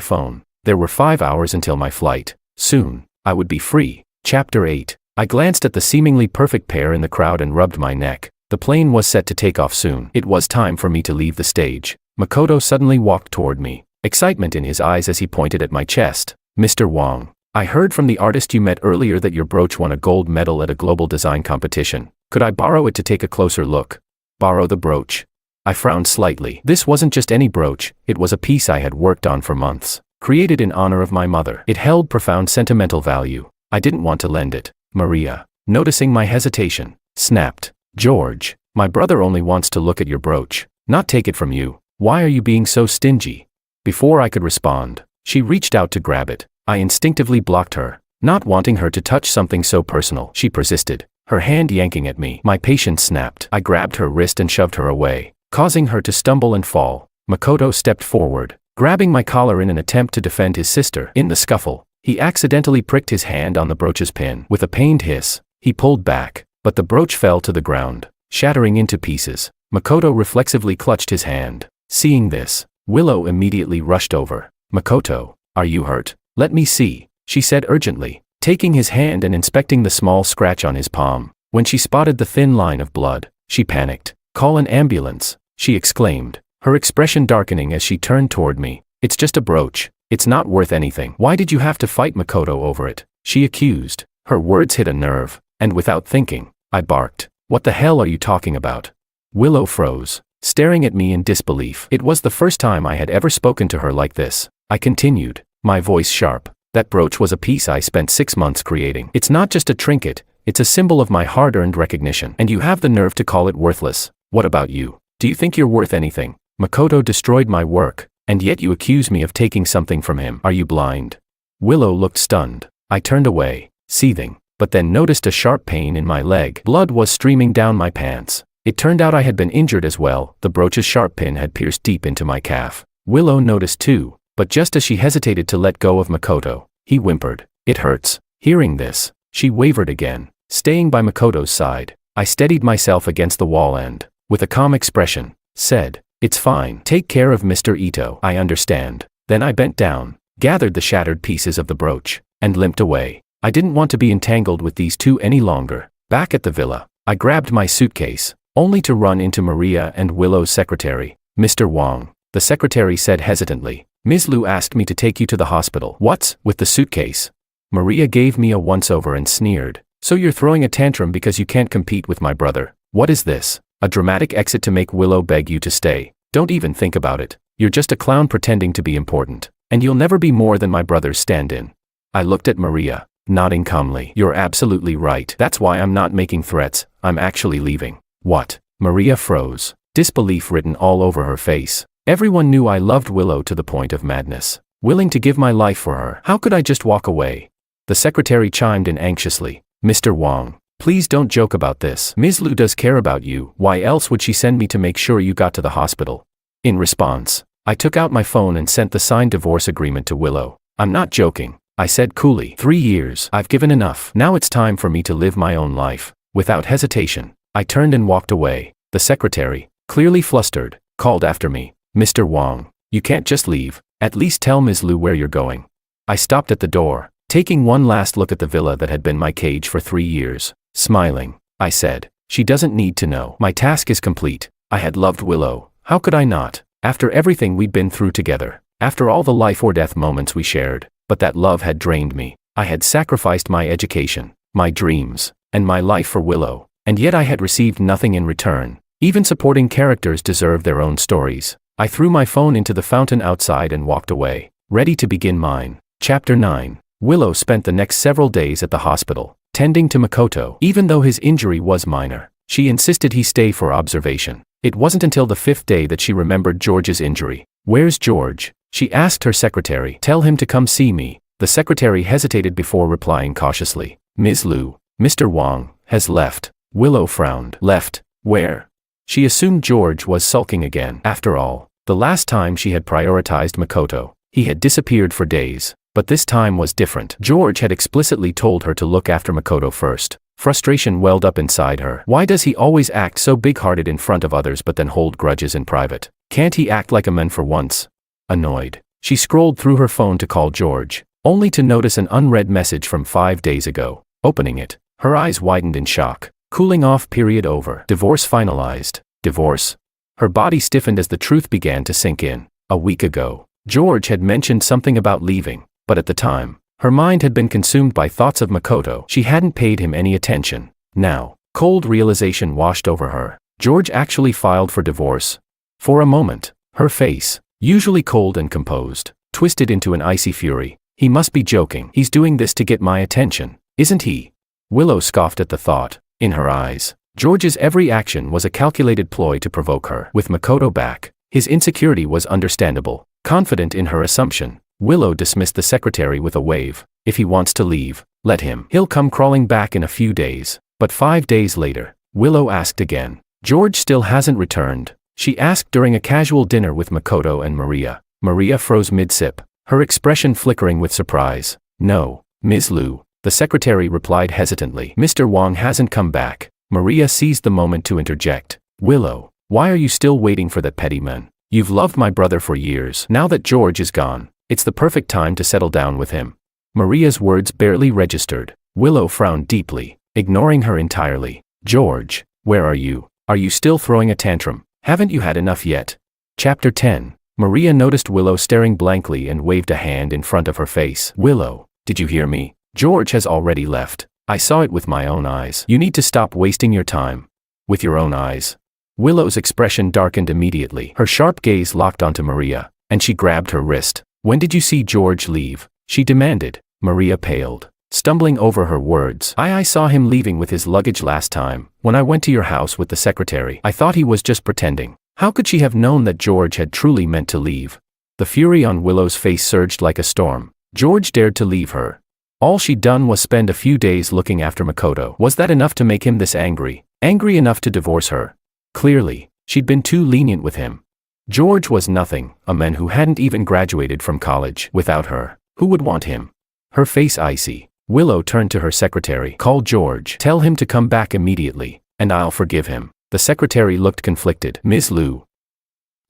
phone. There were 5 hours until my flight. Soon, I would be free. Chapter 8. I glanced at the seemingly perfect pair in the crowd and rubbed my neck. The plane was set to take off soon. It was time for me to leave the stage. Makoto suddenly walked toward me, excitement in his eyes as he pointed at my chest. "Mr. Wong, I heard from the artist you met earlier that your brooch won a gold medal at a global design competition. Could I borrow it to take a closer look?" "Borrow the brooch?" I frowned slightly. This wasn't just any brooch, it was a piece I had worked on for months, created in honor of my mother. It held profound sentimental value. I didn't want to lend it. Maria, noticing my hesitation, snapped, "George, my brother only wants to look at your brooch, not take it from you. Why are you being so stingy?" Before I could respond, she reached out to grab it. I instinctively blocked her, not wanting her to touch something so personal. She persisted, her hand yanking at me. My patience snapped. I grabbed her wrist and shoved her away, causing her to stumble and fall. Makoto stepped forward, grabbing my collar in an attempt to defend his sister. In the scuffle, he accidentally pricked his hand on the brooch's pin. With a pained hiss, he pulled back, but the brooch fell to the ground, shattering into pieces. Makoto reflexively clutched his hand. Seeing this, Willow immediately rushed over. "Makoto, are you hurt? Let me see," she said urgently, taking his hand and inspecting the small scratch on his palm. When she spotted the thin line of blood, she panicked. "Call an ambulance," she exclaimed, her expression darkening as she turned toward me. "It's just a brooch. It's not worth anything." "Why did you have to fight Makoto over it?" she accused. Her words hit a nerve, and without thinking, I barked, "What the hell are you talking about?" Willow froze, staring at me in disbelief. It was the first time I had ever spoken to her like this. I continued, my voice sharp. "That brooch was a piece I spent 6 months creating. It's not just a trinket, it's a symbol of my hard-earned recognition. And you have the nerve to call it worthless. What about you? Do you think you're worth anything? Makoto destroyed my work, and yet you accuse me of taking something from him. Are you blind?" Willow looked stunned. I turned away, seething, but then noticed a sharp pain in my leg. Blood was streaming down my pants. It turned out I had been injured as well. The brooch's sharp pin had pierced deep into my calf. Willow noticed too, but just as she hesitated to let go of Makoto, he whimpered, "It hurts." Hearing this, she wavered again, staying by Makoto's side. I steadied myself against the wall and, with a calm expression, said, "It's fine. Take care of Mr. Ito." "I understand." Then I bent down, gathered the shattered pieces of the brooch, and limped away. I didn't want to be entangled with these two any longer. Back at the villa, I grabbed my suitcase, only to run into Maria and Willow's secretary. "Mr. Wong," the secretary said hesitantly, "Ms. Liu asked me to take you to the hospital." "What's with the suitcase?" Maria gave me a once-over and sneered. "So you're throwing a tantrum because you can't compete with my brother? What is this? A dramatic exit to make Willow beg you to stay? Don't even think about it. You're just a clown pretending to be important, and you'll never be more than my brother's stand-in." I looked at Maria, nodding calmly. "You're absolutely right. That's why I'm not making threats, I'm actually leaving." "What?" Maria froze, disbelief written all over her face. Everyone knew I loved Willow to the point of madness, willing to give my life for her. How could I just walk away? The secretary chimed in anxiously, "Mr. Wong, please don't joke about this. Ms. Liu does care about you. Why else would she send me to make sure you got to the hospital?" In response, I took out my phone and sent the signed divorce agreement to Willow. "I'm not joking," I said coolly. 3 years. I've given enough. Now it's time for me to live my own life." Without hesitation, I turned and walked away. The secretary, clearly flustered, called after me, "Mr. Wong, you can't just leave. At least tell Ms. Liu where you're going." I stopped at the door, taking one last look at the villa that had been my cage for 3 years. Smiling, I said, "She doesn't need to know. My task is complete." I had loved Willow. How could I not? After everything we'd been through together, after all the life or death moments we shared, but that love had drained me. I had sacrificed my education, my dreams, and my life for Willow, and yet I had received nothing in return. Even supporting characters deserve their own stories. I threw my phone into the fountain outside and walked away, ready to begin mine. Chapter 9. Willow spent the next several days at the hospital, tending to Makoto. Even though his injury was minor, she insisted he stay for observation. It wasn't until the 5th day that she remembered George's injury. "Where's George?" she asked her secretary. "Tell him to come see me." The secretary hesitated before replying cautiously. "Ms. Liu, Mr. Wang has left." Willow frowned. "Left? Where?" She assumed George was sulking again. After all, the last time she had prioritized Makoto, he had disappeared for days. But this time was different. George had explicitly told her to look after Makoto first. Frustration welled up inside her. Why does he always act so big-hearted in front of others but then hold grudges in private? Can't he act like a man for once? Annoyed, she scrolled through her phone to call George, only to notice an unread message from 5 days ago. Opening it, her eyes widened in shock. Cooling off period over. Divorce finalized. Divorce. Her body stiffened as the truth began to sink in. A week ago, George had mentioned something about leaving, but at the time, her mind had been consumed by thoughts of Makoto. She hadn't paid him any attention. Now, cold realization washed over her. George actually filed for divorce. For a moment, her face, usually cold and composed, twisted into an icy fury. He must be joking. He's doing this to get my attention, isn't he? Willow scoffed at the thought. In her eyes, George's every action was a calculated ploy to provoke her. With Makoto back, his insecurity was understandable. Confident in her assumption, Willow dismissed the secretary with a wave. If he wants to leave, let him. He'll come crawling back in a few days. But 5 days later, Willow asked again. "George still hasn't returned?" she asked during a casual dinner with Makoto and Maria. Maria froze mid-sip, her expression flickering with surprise. "No, Ms. Liu," the secretary replied hesitantly. "Mr. Wang hasn't come back." Maria seized the moment to interject. "Willow, why are you still waiting for that petty man? You've loved my brother for years. Now that George is gone, it's the perfect time to settle down with him." Maria's words barely registered. Willow frowned deeply, ignoring her entirely. "George, where are you? Are you still throwing a tantrum? Haven't you had enough yet?" Chapter 10. Maria noticed Willow staring blankly and waved a hand in front of her face. "Willow, did you hear me? George has already left. I saw it with my own eyes. You need to stop wasting your time." "With your own eyes?" Willow's expression darkened immediately. Her sharp gaze locked onto Maria, and she grabbed her wrist. "When did you see George leave?" she demanded. Maria paled, stumbling over her words. I saw him leaving with his luggage last time, when I went to your house with the secretary. I thought he was just pretending." How could she have known that George had truly meant to leave? The fury on Willow's face surged like a storm. George dared to leave her. All she'd done was spend a few days looking after Makoto. Was that enough to make him this angry? Angry enough to divorce her? Clearly, she'd been too lenient with him. George was nothing, a man who hadn't even graduated from college. Without her, who would want him? Her face icy, Willow turned to her secretary. "Call George. Tell him to come back immediately, and I'll forgive him." The secretary looked conflicted. "Ms. Liu,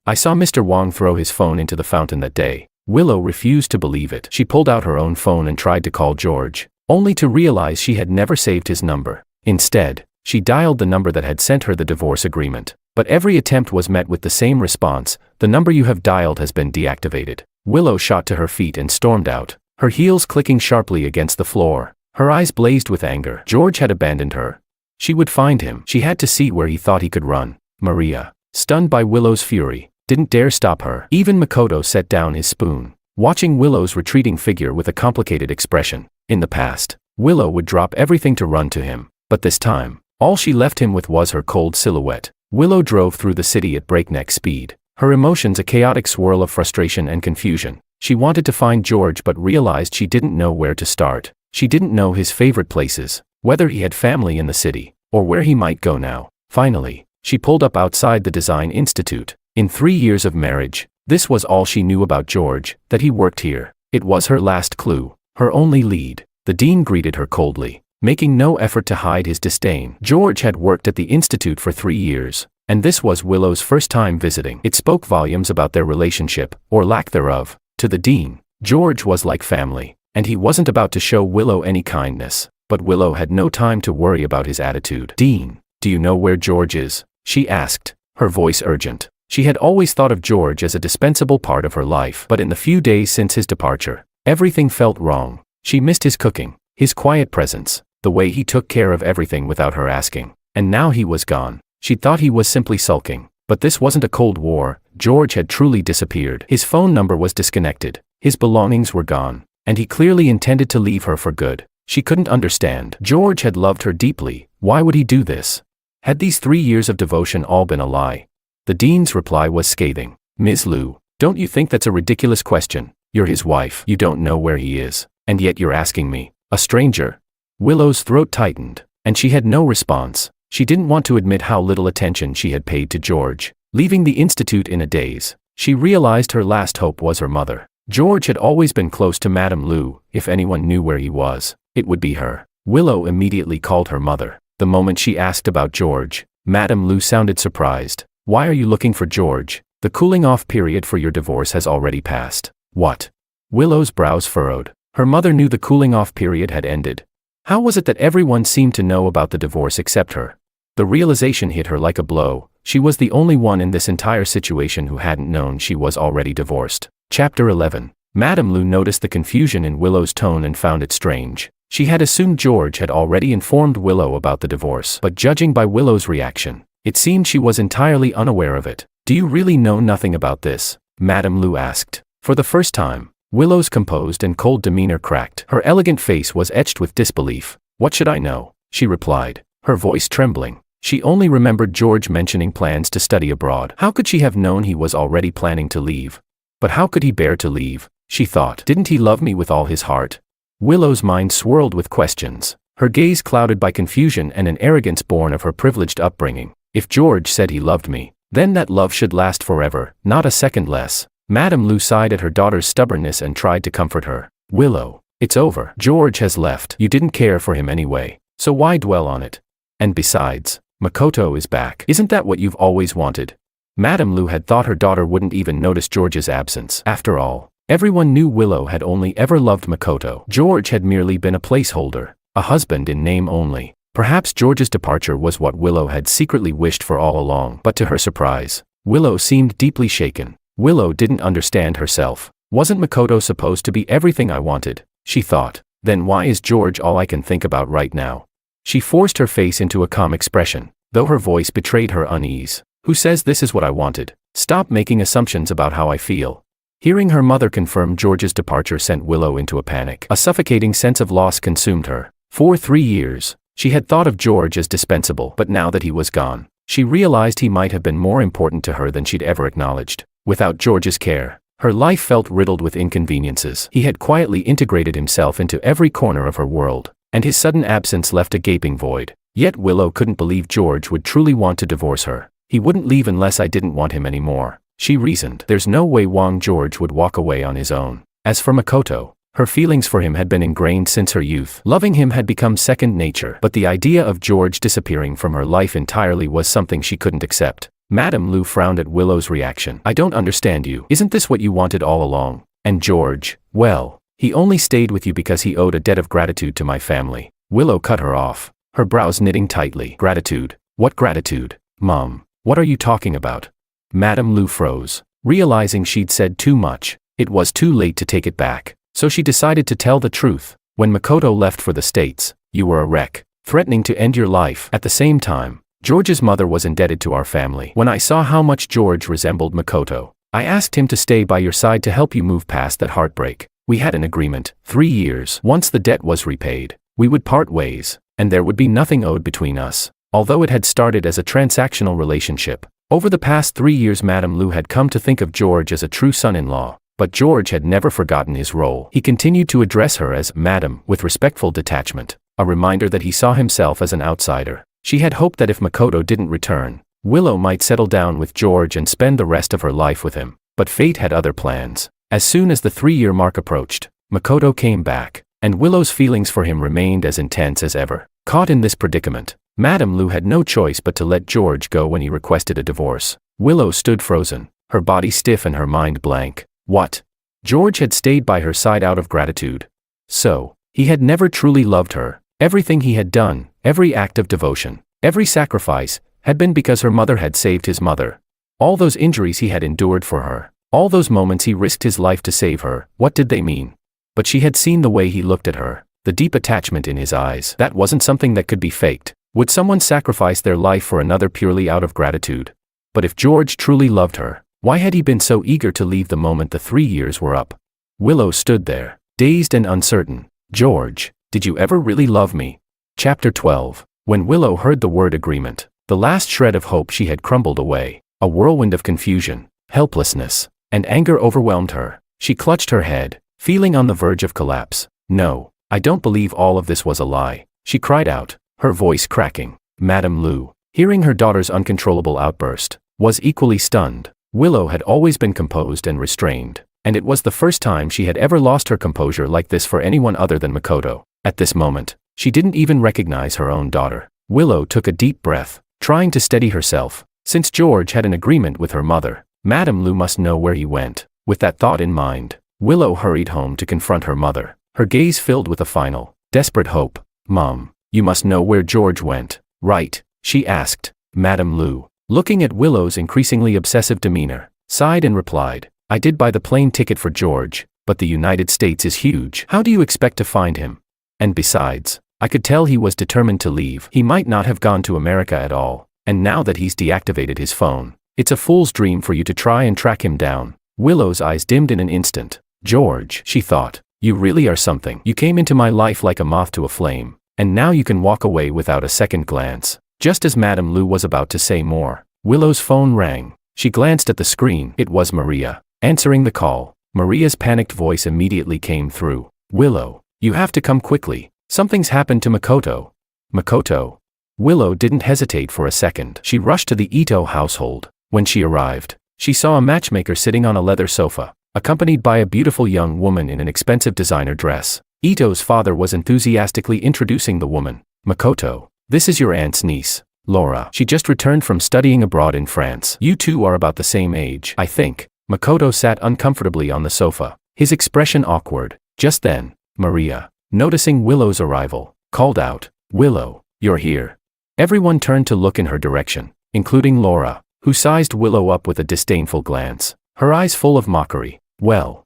I saw Mr. Wang throw his phone into the fountain that day." Willow refused to believe it. She pulled out her own phone and tried to call George, only to realize she had never saved his number. Instead, she dialed the number that had sent her the divorce agreement. But every attempt was met with the same response: "The number you have dialed has been deactivated." Willow shot to her feet and stormed out, her heels clicking sharply against the floor. Her eyes blazed with anger. George had abandoned her. She would find him. She had to see where he thought he could run. Maria, stunned by Willow's fury, didn't dare stop her. Even Makoto set down his spoon, watching Willow's retreating figure with a complicated expression. In the past, Willow would drop everything to run to him, but this time, all she left him with was her cold silhouette. Willow drove through the city at breakneck speed, her emotions a chaotic swirl of frustration and confusion. She wanted to find George but realized she didn't know where to start. She didn't know his favorite places, whether he had family in the city, or where he might go now. Finally, she pulled up outside the Design Institute. In 3 years of marriage, this was all she knew about George, that he worked here. It was her last clue, her only lead. The dean greeted her coldly, making no effort to hide his disdain. George had worked at the institute for 3 years, and this was Willow's first time visiting. It spoke volumes about their relationship, or lack thereof. To the dean, George was like family. and he wasn't about to show Willow any kindness. But Willow had no time to worry about his attitude. "Dean, do you know where George is?" she asked, her voice urgent. She had always thought of George as a dispensable part of her life, but in the few days since his departure, everything felt wrong. She missed his cooking, his quiet presence, the way he took care of everything without her asking. And now he was gone. She thought he was simply sulking. But this wasn't a Cold War. George had truly disappeared. His phone number was disconnected. His belongings were gone. And he clearly intended to leave her for good. She couldn't understand. George had loved her deeply. Why would he do this? Had these 3 years of devotion all been a lie? The dean's reply was scathing. "Ms. Liu, don't you think that's a ridiculous question? You're his wife. You don't know where he is. And yet you're asking me, a stranger?" Willow's throat tightened, and she had no response. She didn't want to admit how little attention she had paid to George. Leaving the institute in a daze, she realized her last hope was her mother. George had always been close to Madame Liu. If anyone knew where he was, it would be her. Willow immediately called her mother. The moment she asked about George, Madame Liu sounded surprised. "Why are you looking for George? The cooling-off period for your divorce has already passed." "What?" Willow's brows furrowed. Her mother knew the cooling-off period had ended. How was it that everyone seemed to know about the divorce except her? The realization hit her like a blow. She was the only one in this entire situation who hadn't known she was already divorced. Chapter 11. Madame Liu noticed the confusion in Willow's tone and found it strange. She had assumed George had already informed Willow about the divorce, but judging by Willow's reaction, it seemed she was entirely unaware of it. "Do you really know nothing about this?" Madame Liu asked. For the first time, Willow's composed and cold demeanor cracked. Her elegant face was etched with disbelief. "What should I know?" she replied, her voice trembling. She only remembered George mentioning plans to study abroad. How could she have known he was already planning to leave? But how could he bear to leave? She thought. Didn't he love me with all his heart? Willow's mind swirled with questions, her gaze clouded by confusion and an arrogance born of her privileged upbringing. If George said he loved me, then that love should last forever, not a second less. Madame Liu sighed at her daughter's stubbornness and tried to comfort her. "Willow, it's over. George has left. You didn't care for him anyway, so why dwell on it? And besides, Makoto is back. Isn't that what you've always wanted?" Madame Liu had thought her daughter wouldn't even notice George's absence. After all, everyone knew Willow had only ever loved Makoto. George had merely been a placeholder, a husband in name only. Perhaps George's departure was what Willow had secretly wished for all along. But to her surprise, Willow seemed deeply shaken. Willow didn't understand herself. Wasn't Makoto supposed to be everything I wanted? She thought. Then why is George all I can think about right now? She forced her face into a calm expression, though her voice betrayed her unease. "Who says this is what I wanted? Stop making assumptions about how I feel." Hearing her mother confirm George's departure sent Willow into a panic. A suffocating sense of loss consumed her. For 3 years, she had thought of George as dispensable, but now that he was gone, she realized he might have been more important to her than she'd ever acknowledged. Without George's care, her life felt riddled with inconveniences. He had quietly integrated himself into every corner of her world, and his sudden absence left a gaping void. Yet Willow couldn't believe George would truly want to divorce her. "He wouldn't leave unless I didn't want him anymore," she reasoned. There's no way Wang George would walk away on his own. As for Makoto, her feelings for him had been ingrained since her youth. Loving him had become second nature. But the idea of George disappearing from her life entirely was something she couldn't accept. Madame Liu frowned at Willow's reaction. "I don't understand you. Isn't this what you wanted all along? And George, well, he only stayed with you because he owed a debt of gratitude to my family." Willow cut her off, her brows knitting tightly. "Gratitude? What gratitude? Mom, what are you talking about?" Madame Liu froze, realizing she'd said too much. It was too late to take it back, so she decided to tell the truth. "When Makoto left for the States, you were a wreck, threatening to end your life. At the same time, George's mother was indebted to our family. When I saw how much George resembled Makoto, I asked him to stay by your side to help you move past that heartbreak. We had an agreement, 3 years. Once the debt was repaid, we would part ways, and there would be nothing owed between us." Although it had started as a transactional relationship, over the past 3 years Madame Liu had come to think of George as a true son-in-law. But George had never forgotten his role. He continued to address her as Madam with respectful detachment, a reminder that he saw himself as an outsider. She had hoped that if Makoto didn't return, Willow might settle down with George and spend the rest of her life with him. But fate had other plans. As soon as the 3-year mark approached, Makoto came back, and Willow's feelings for him remained as intense as ever. Caught in this predicament, Madame Liu had no choice but to let George go when he requested a divorce. Willow stood frozen, her body stiff and her mind blank. What? George had stayed by her side out of gratitude. So, he had never truly loved her. Everything he had done, every act of devotion, every sacrifice, had been because her mother had saved his mother. All those injuries he had endured for her, all those moments he risked his life to save her, what did they mean? But she had seen the way he looked at her, the deep attachment in his eyes. That wasn't something that could be faked. Would someone sacrifice their life for another purely out of gratitude? But if George truly loved her, why had he been so eager to leave the moment the 3 years were up? Willow stood there, dazed and uncertain. George, did you ever really love me? Chapter 12. When Willow heard the word agreement, the last shred of hope she had crumbled away. A whirlwind of confusion, helplessness, and anger overwhelmed her. She clutched her head, feeling on the verge of collapse. No, I don't believe all of this was a lie, she cried out, her voice cracking. Madame Lu, hearing her daughter's uncontrollable outburst, was equally stunned. Willow had always been composed and restrained, and it was the first time she had ever lost her composure like this for anyone other than Makoto. At this moment, she didn't even recognize her own daughter. Willow took a deep breath, trying to steady herself. Since George had an agreement with her mother, Madame Lu must know where he went. With that thought in mind, Willow hurried home to confront her mother, her gaze filled with a final, desperate hope. Mom, you must know where George went, right? She asked. Madame Lu, looking at Willow's increasingly obsessive demeanor, sighed and replied, I did buy the plane ticket for George, but the United States is huge. How do you expect to find him? And besides, I could tell he was determined to leave. He might not have gone to America at all. And now that he's deactivated his phone, it's a fool's dream for you to try and track him down. Willow's eyes dimmed in an instant. George, she thought, you really are something. You came into my life like a moth to a flame, and now you can walk away without a second glance. Just as Madame Lu was about to say more, Willow's phone rang. She glanced at the screen. It was Maria, answering the call. Maria's panicked voice immediately came through. Willow, you have to come quickly. Something's happened to Makoto. Makoto? Willow didn't hesitate for a second. She rushed to the Ito household. When she arrived, she saw a matchmaker sitting on a leather sofa, accompanied by a beautiful young woman in an expensive designer dress. Ito's father was enthusiastically introducing the woman. Makoto, this is your aunt's niece, Laura. She just returned from studying abroad in France. You two are about the same age, I think. Makoto sat uncomfortably on the sofa, his expression awkward. Just then, Maria, noticing Willow's arrival, called out, Willow, you're here. Everyone turned to look in her direction, including Laura, who sized Willow up with a disdainful glance, her eyes full of mockery. Well,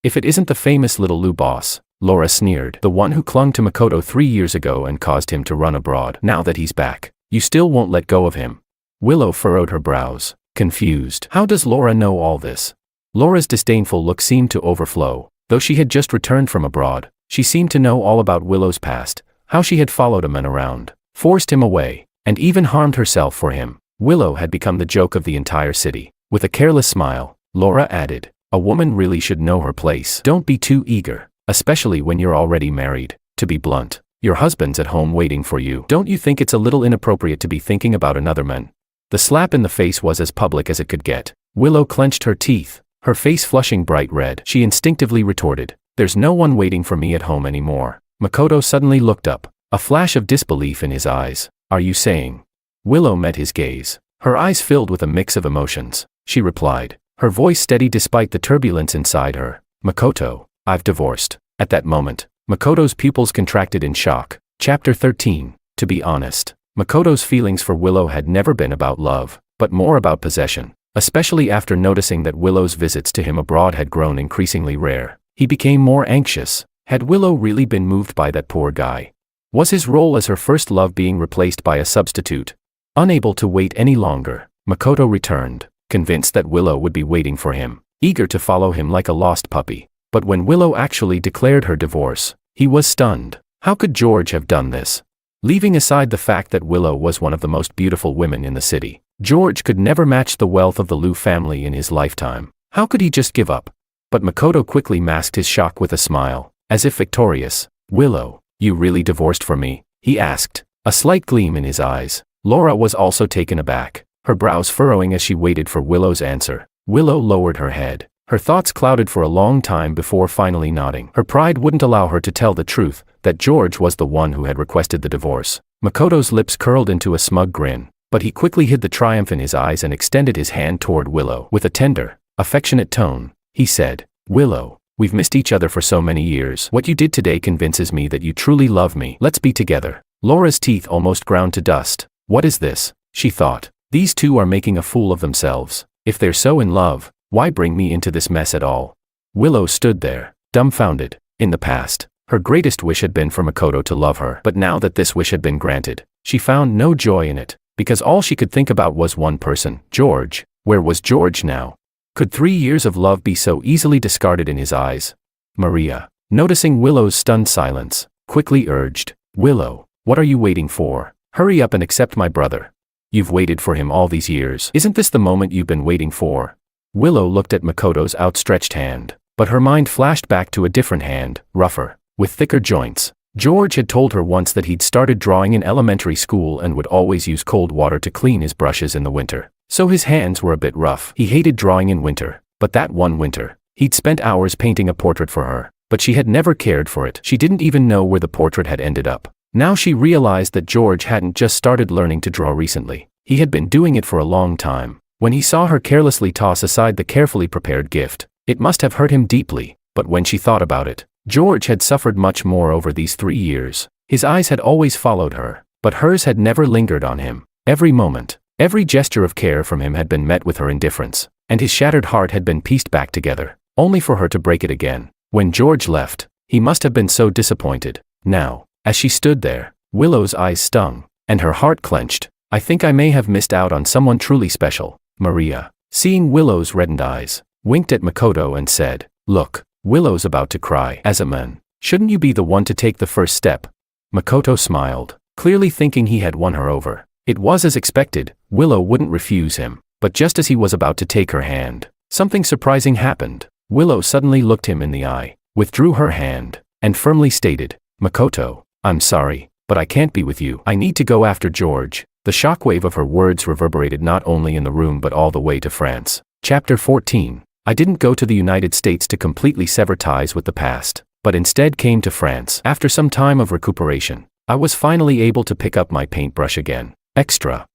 if it isn't the famous little Lu boss, Laura sneered, the one who clung to Makoto 3 years ago and caused him to run abroad. Now that he's back, you still won't let go of him. Willow furrowed her brows, confused. How does Laura know all this? Laura's disdainful look seemed to overflow. Though she had just returned from abroad, she seemed to know all about Willow's past, how she had followed a man around, forced him away, and even harmed herself for him. Willow had become the joke of the entire city. With a careless smile, Laura added, a woman really should know her place. Don't be too eager, especially when you're already married. To be blunt, your husband's at home waiting for you. Don't you think it's a little inappropriate to be thinking about another man? The slap in the face was as public as it could get. Willow clenched her teeth, her face flushing bright red. She instinctively retorted, there's no one waiting for me at home anymore. Makoto suddenly looked up, a flash of disbelief in his eyes. Are you saying? Willow met his gaze, her eyes filled with a mix of emotions. She replied, her voice steady despite the turbulence inside her. Makoto, I've divorced. At that moment, Makoto's pupils contracted in shock. Chapter 13. To be honest, Makoto's feelings for Willow had never been about love, but more about possession. Especially after noticing that Willow's visits to him abroad had grown increasingly rare, he became more anxious. Had Willow really been moved by that poor guy? Was his role as her first love being replaced by a substitute? Unable to wait any longer, Makoto returned, convinced that Willow would be waiting for him, eager to follow him like a lost puppy. But when Willow actually declared her divorce, he was stunned. How could George have done this? Leaving aside the fact that Willow was one of the most beautiful women in the city, George could never match the wealth of the Lu family in his lifetime. How could he just give up? But Makoto quickly masked his shock with a smile, as if victorious. Willow, you really divorced for me? He asked, a slight gleam in his eyes. Laura was also taken aback, her brows furrowing as she waited for Willow's answer. Willow lowered her head, her thoughts clouded for a long time before finally nodding. Her pride wouldn't allow her to tell the truth, that George was the one who had requested the divorce. Makoto's lips curled into a smug grin, but he quickly hid the triumph in his eyes and extended his hand toward Willow. With a tender, affectionate tone, he said, Willow, We've missed each other for so many years. What you did today convinces me that you truly love me. Let's be together. Laura's teeth almost ground to dust. What is this? She thought. These two are making a fool of themselves. If they're so in love, why bring me into this mess at all? Willow stood there, dumbfounded. In the past, her greatest wish had been for Makoto to love her. But now that this wish had been granted, she found no joy in it, because all she could think about was one person, George. Where was George now? Could 3 years of love be so easily discarded in his eyes? Maria, noticing Willow's stunned silence, quickly urged, Willow, what are you waiting for? Hurry up and accept my brother. You've waited for him all these years. Isn't this the moment you've been waiting for? Willow looked at Makoto's outstretched hand, but her mind flashed back to a different hand, rougher, with thicker joints. George had told her once that he'd started drawing in elementary school and would always use cold water to clean his brushes in the winter. So his hands were a bit rough. He hated drawing in winter, but that one winter, he'd spent hours painting a portrait for her, but she had never cared for it. She didn't even know where the portrait had ended up. Now she realized that George hadn't just started learning to draw recently. He had been doing it for a long time. When he saw her carelessly toss aside the carefully prepared gift, it must have hurt him deeply, but when she thought about it, George had suffered much more over these 3 years. His eyes had always followed her, but hers had never lingered on him. Every moment, every gesture of care from him had been met with her indifference, and his shattered heart had been pieced back together, only for her to break it again. When George left, he must have been so disappointed. Now, as she stood there, Willow's eyes stung, and her heart clenched. I think I may have missed out on someone truly special. Maria, seeing Willow's reddened eyes, winked at Makoto and said, Look, Willow's about to cry. As a man, shouldn't you be the one to take the first step? Makoto smiled, clearly thinking he had won her over. It was as expected, Willow wouldn't refuse him, but just as he was about to take her hand, something surprising happened. Willow suddenly looked him in the eye, withdrew her hand, and firmly stated, Makoto, I'm sorry, but I can't be with you. I need to go after George. The shockwave of her words reverberated not only in the room but all the way to France. Chapter 14. I didn't go to the United States to completely sever ties with the past, but instead came to France. After some time of recuperation, I was finally able to pick up my paintbrush again. Extra,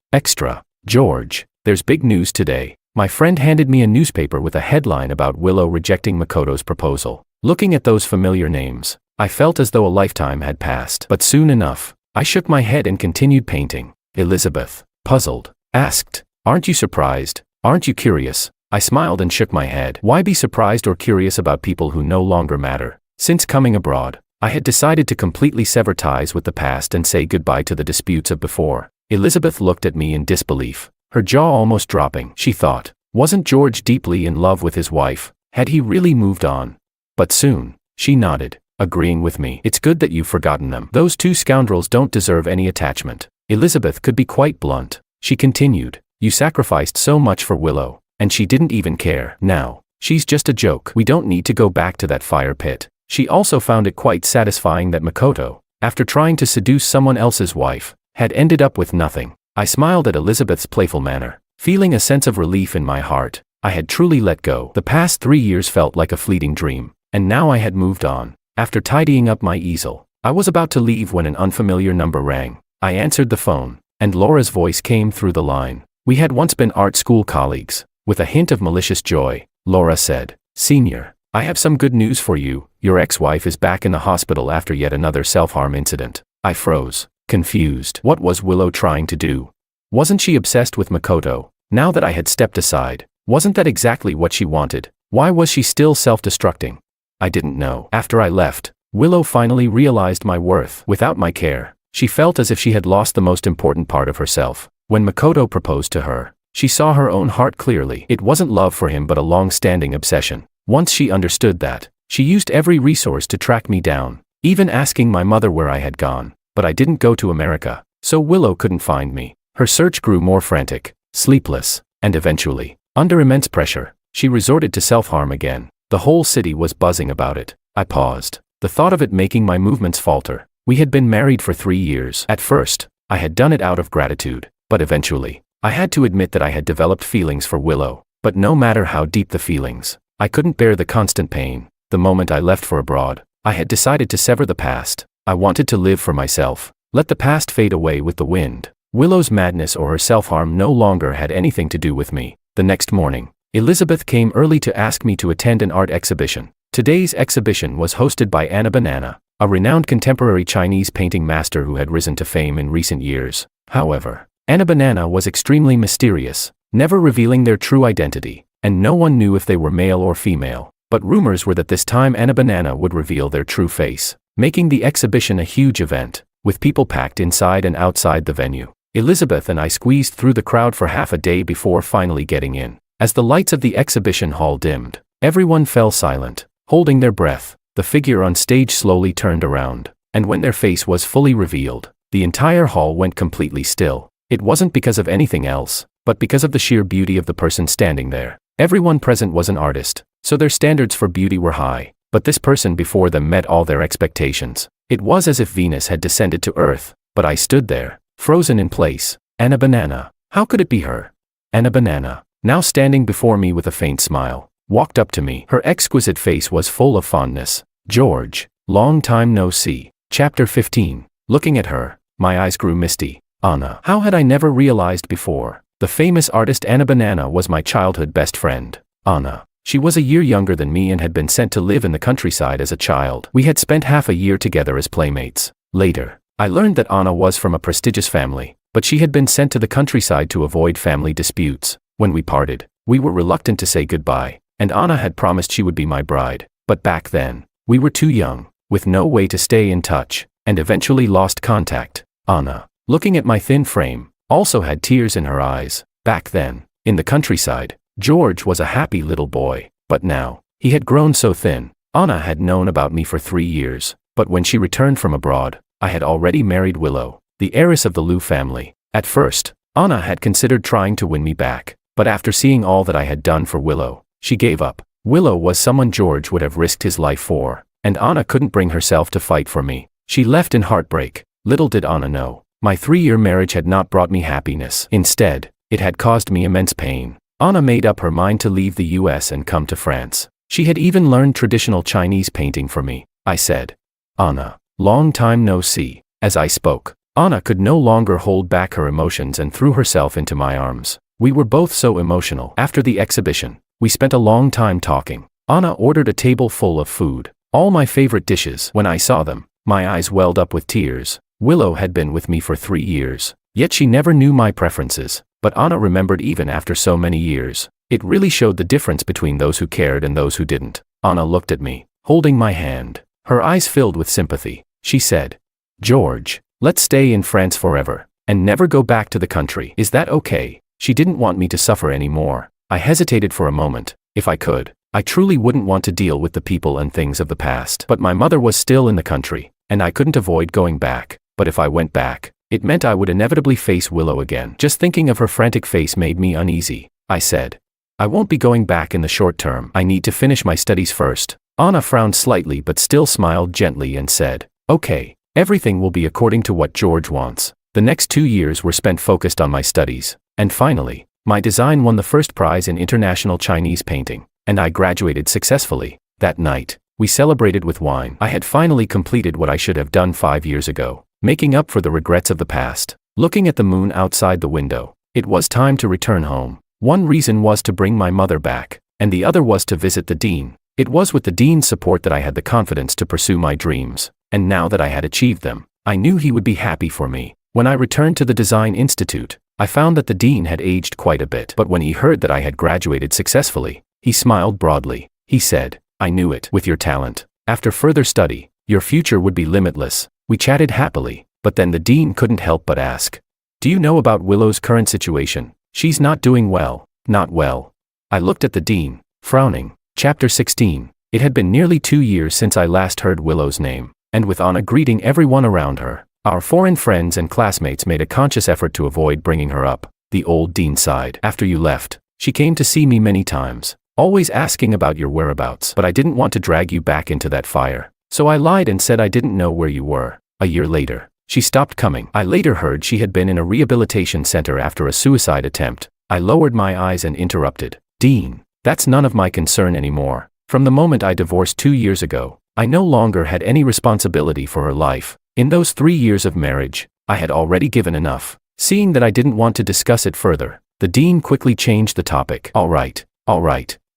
George, there's big news today. My friend handed me a newspaper with a headline about Willow rejecting Makoto's proposal. Looking at those familiar names, I felt as though a lifetime had passed. But soon enough, I shook my head and continued painting. Elizabeth, puzzled, asked, Aren't you surprised? Aren't you curious? I smiled and shook my head. Why be surprised or curious about people who no longer matter? Since coming abroad, I had decided to completely sever ties with the past and say goodbye to the disputes of before. Elizabeth looked at me in disbelief, her jaw almost dropping. She thought, wasn't George deeply in love with his wife? Had he really moved on? But soon, she nodded, agreeing with me. It's good that you've forgotten them. Those two scoundrels don't deserve any attachment. Elizabeth could be quite blunt. She continued, you sacrificed so much for Willow, and she didn't even care. Now, she's just a joke. We don't need to go back to that fire pit. She also found it quite satisfying that Makoto, after trying to seduce someone else's wife, had ended up with nothing. I smiled at Elizabeth's playful manner, feeling a sense of relief in my heart. I had truly let go. The past 3 years felt like a fleeting dream, and now I had moved on. After tidying up my easel, I was about to leave when an unfamiliar number rang. I answered the phone, and Laura's voice came through the line. We had once been art school colleagues. With a hint of malicious joy, Laura said, Senior, I have some good news for you. Your ex-wife is back in the hospital after yet another self-harm incident. I froze, confused. What was Willow trying to do? Wasn't she obsessed with Makoto? Now that I had stepped aside, wasn't that exactly what she wanted? Why was she still self-destructing? I didn't know. After I left, Willow finally realized my worth. Without my care, she felt as if she had lost the most important part of herself. When Makoto proposed to her, she saw her own heart clearly. It wasn't love for him but a long-standing obsession. Once she understood that, she used every resource to track me down, even asking my mother where I had gone. But I didn't go to America, so Willow couldn't find me. Her search grew more frantic, sleepless, and eventually, under immense pressure, she resorted to self-harm again. The whole city was buzzing about it. I paused, the thought of it making my movements falter. We had been married for 3 years. At first, I had done it out of gratitude, but eventually, I had to admit that I had developed feelings for Willow. But no matter how deep the feelings, I couldn't bear the constant pain. The moment I left for abroad, I had decided to sever the past. I wanted to live for myself. Let the past fade away with the wind. Willow's madness or her self-harm no longer had anything to do with me. The next morning, Elizabeth came early to ask me to attend an art exhibition. Today's exhibition was hosted by Anna Banana, a renowned contemporary Chinese painting master who had risen to fame in recent years. However, Anna Banana was extremely mysterious, never revealing their true identity, and no one knew if they were male or female. But rumors were that this time Anna Banana would reveal their true face, making the exhibition a huge event, with people packed inside and outside the venue. Elizabeth and I squeezed through the crowd for half a day before finally getting in. As the lights of the exhibition hall dimmed, everyone fell silent, holding their breath. The figure on stage slowly turned around, and when their face was fully revealed, the entire hall went completely still. It wasn't because of anything else, but because of the sheer beauty of the person standing there. Everyone present was an artist, so their standards for beauty were high, but this person before them met all their expectations. It was as if Venus had descended to Earth, but I stood there, frozen in place. Anna Banana. How could it be her? Anna Banana, now standing before me with a faint smile, walked up to me. Her exquisite face was full of fondness. George, long time no see. Chapter 15. Looking at her, my eyes grew misty. Anna. How had I never realized before? The famous artist Anna Banana was my childhood best friend. Anna. She was a year younger than me and had been sent to live in the countryside as a child. We had spent half a year together as playmates. Later, I learned that Anna was from a prestigious family, but she had been sent to the countryside to avoid family disputes. When we parted, we were reluctant to say goodbye, and Anna had promised she would be my bride. But back then, we were too young, with no way to stay in touch, and eventually lost contact. Anna, looking at my thin frame, also had tears in her eyes. Back then, in the countryside, George was a happy little boy, but now, he had grown so thin. Anna had known about me for 3 years, but when she returned from abroad, I had already married Willow, the heiress of the Liu family. At first, Anna had considered trying to win me back, but after seeing all that I had done for Willow, she gave up. Willow was someone George would have risked his life for, and Anna couldn't bring herself to fight for me. She left in heartbreak. Little did Anna know, my 3-year marriage had not brought me happiness. Instead, it had caused me immense pain. Anna made up her mind to leave the US and come to France. She had even learned traditional Chinese painting for me. I said, Anna, long time no see. As I spoke, Anna could no longer hold back her emotions and threw herself into my arms. We were both so emotional. After the exhibition, we spent a long time talking. Anna ordered a table full of food, all my favorite dishes. When I saw them, my eyes welled up with tears. Willow had been with me for 3 years, yet she never knew my preferences, but Anna remembered even after so many years. It really showed the difference between those who cared and those who didn't. Anna looked at me, holding my hand, her eyes filled with sympathy. She said, George, let's stay in France forever, and never go back to the country. Is that okay? She didn't want me to suffer anymore. I hesitated for a moment. If I could, I truly wouldn't want to deal with the people and things of the past. But my mother was still in the country, and I couldn't avoid going back. But if I went back, it meant I would inevitably face Willow again. Just thinking of her frantic face made me uneasy. I said, I won't be going back in the short term. I need to finish my studies first. Anna frowned slightly but still smiled gently and said, okay, everything will be according to what George wants. The next 2 years were spent focused on my studies, and finally, my design won the first prize in international Chinese painting, and I graduated successfully. That night, we celebrated with wine. I had finally completed what I should have done 5 years ago, making up for the regrets of the past. Looking at the moon outside the window, it was time to return home. One reason was to bring my mother back, and the other was to visit the dean. It was with the dean's support that I had the confidence to pursue my dreams, and now that I had achieved them, I knew he would be happy for me. When I returned to the Design Institute, I found that the dean had aged quite a bit. But when he heard that I had graduated successfully, he smiled broadly. He said, I knew it. With your talent, after further study, your future would be limitless. We chatted happily, but then the dean couldn't help but ask, do you know about Willow's current situation? She's not doing well. Not well. I looked at the dean, frowning. Chapter 16. It had been nearly 2 years since I last heard Willow's name, and with Anna greeting everyone around her, our foreign friends and classmates made a conscious effort to avoid bringing her up. The old dean sighed. After you left, she came to see me many times, always asking about your whereabouts. But I didn't want to drag you back into that fire, so I lied and said I didn't know where you were. A year later, she stopped coming. I later heard she had been in a rehabilitation center after a suicide attempt. I lowered my eyes and interrupted. Dean, that's none of my concern anymore. From the moment I divorced 2 years ago, I no longer had any responsibility for her life. In those 3 years of marriage, I had already given enough. Seeing that I didn't want to discuss it further, the dean quickly changed the topic. All right,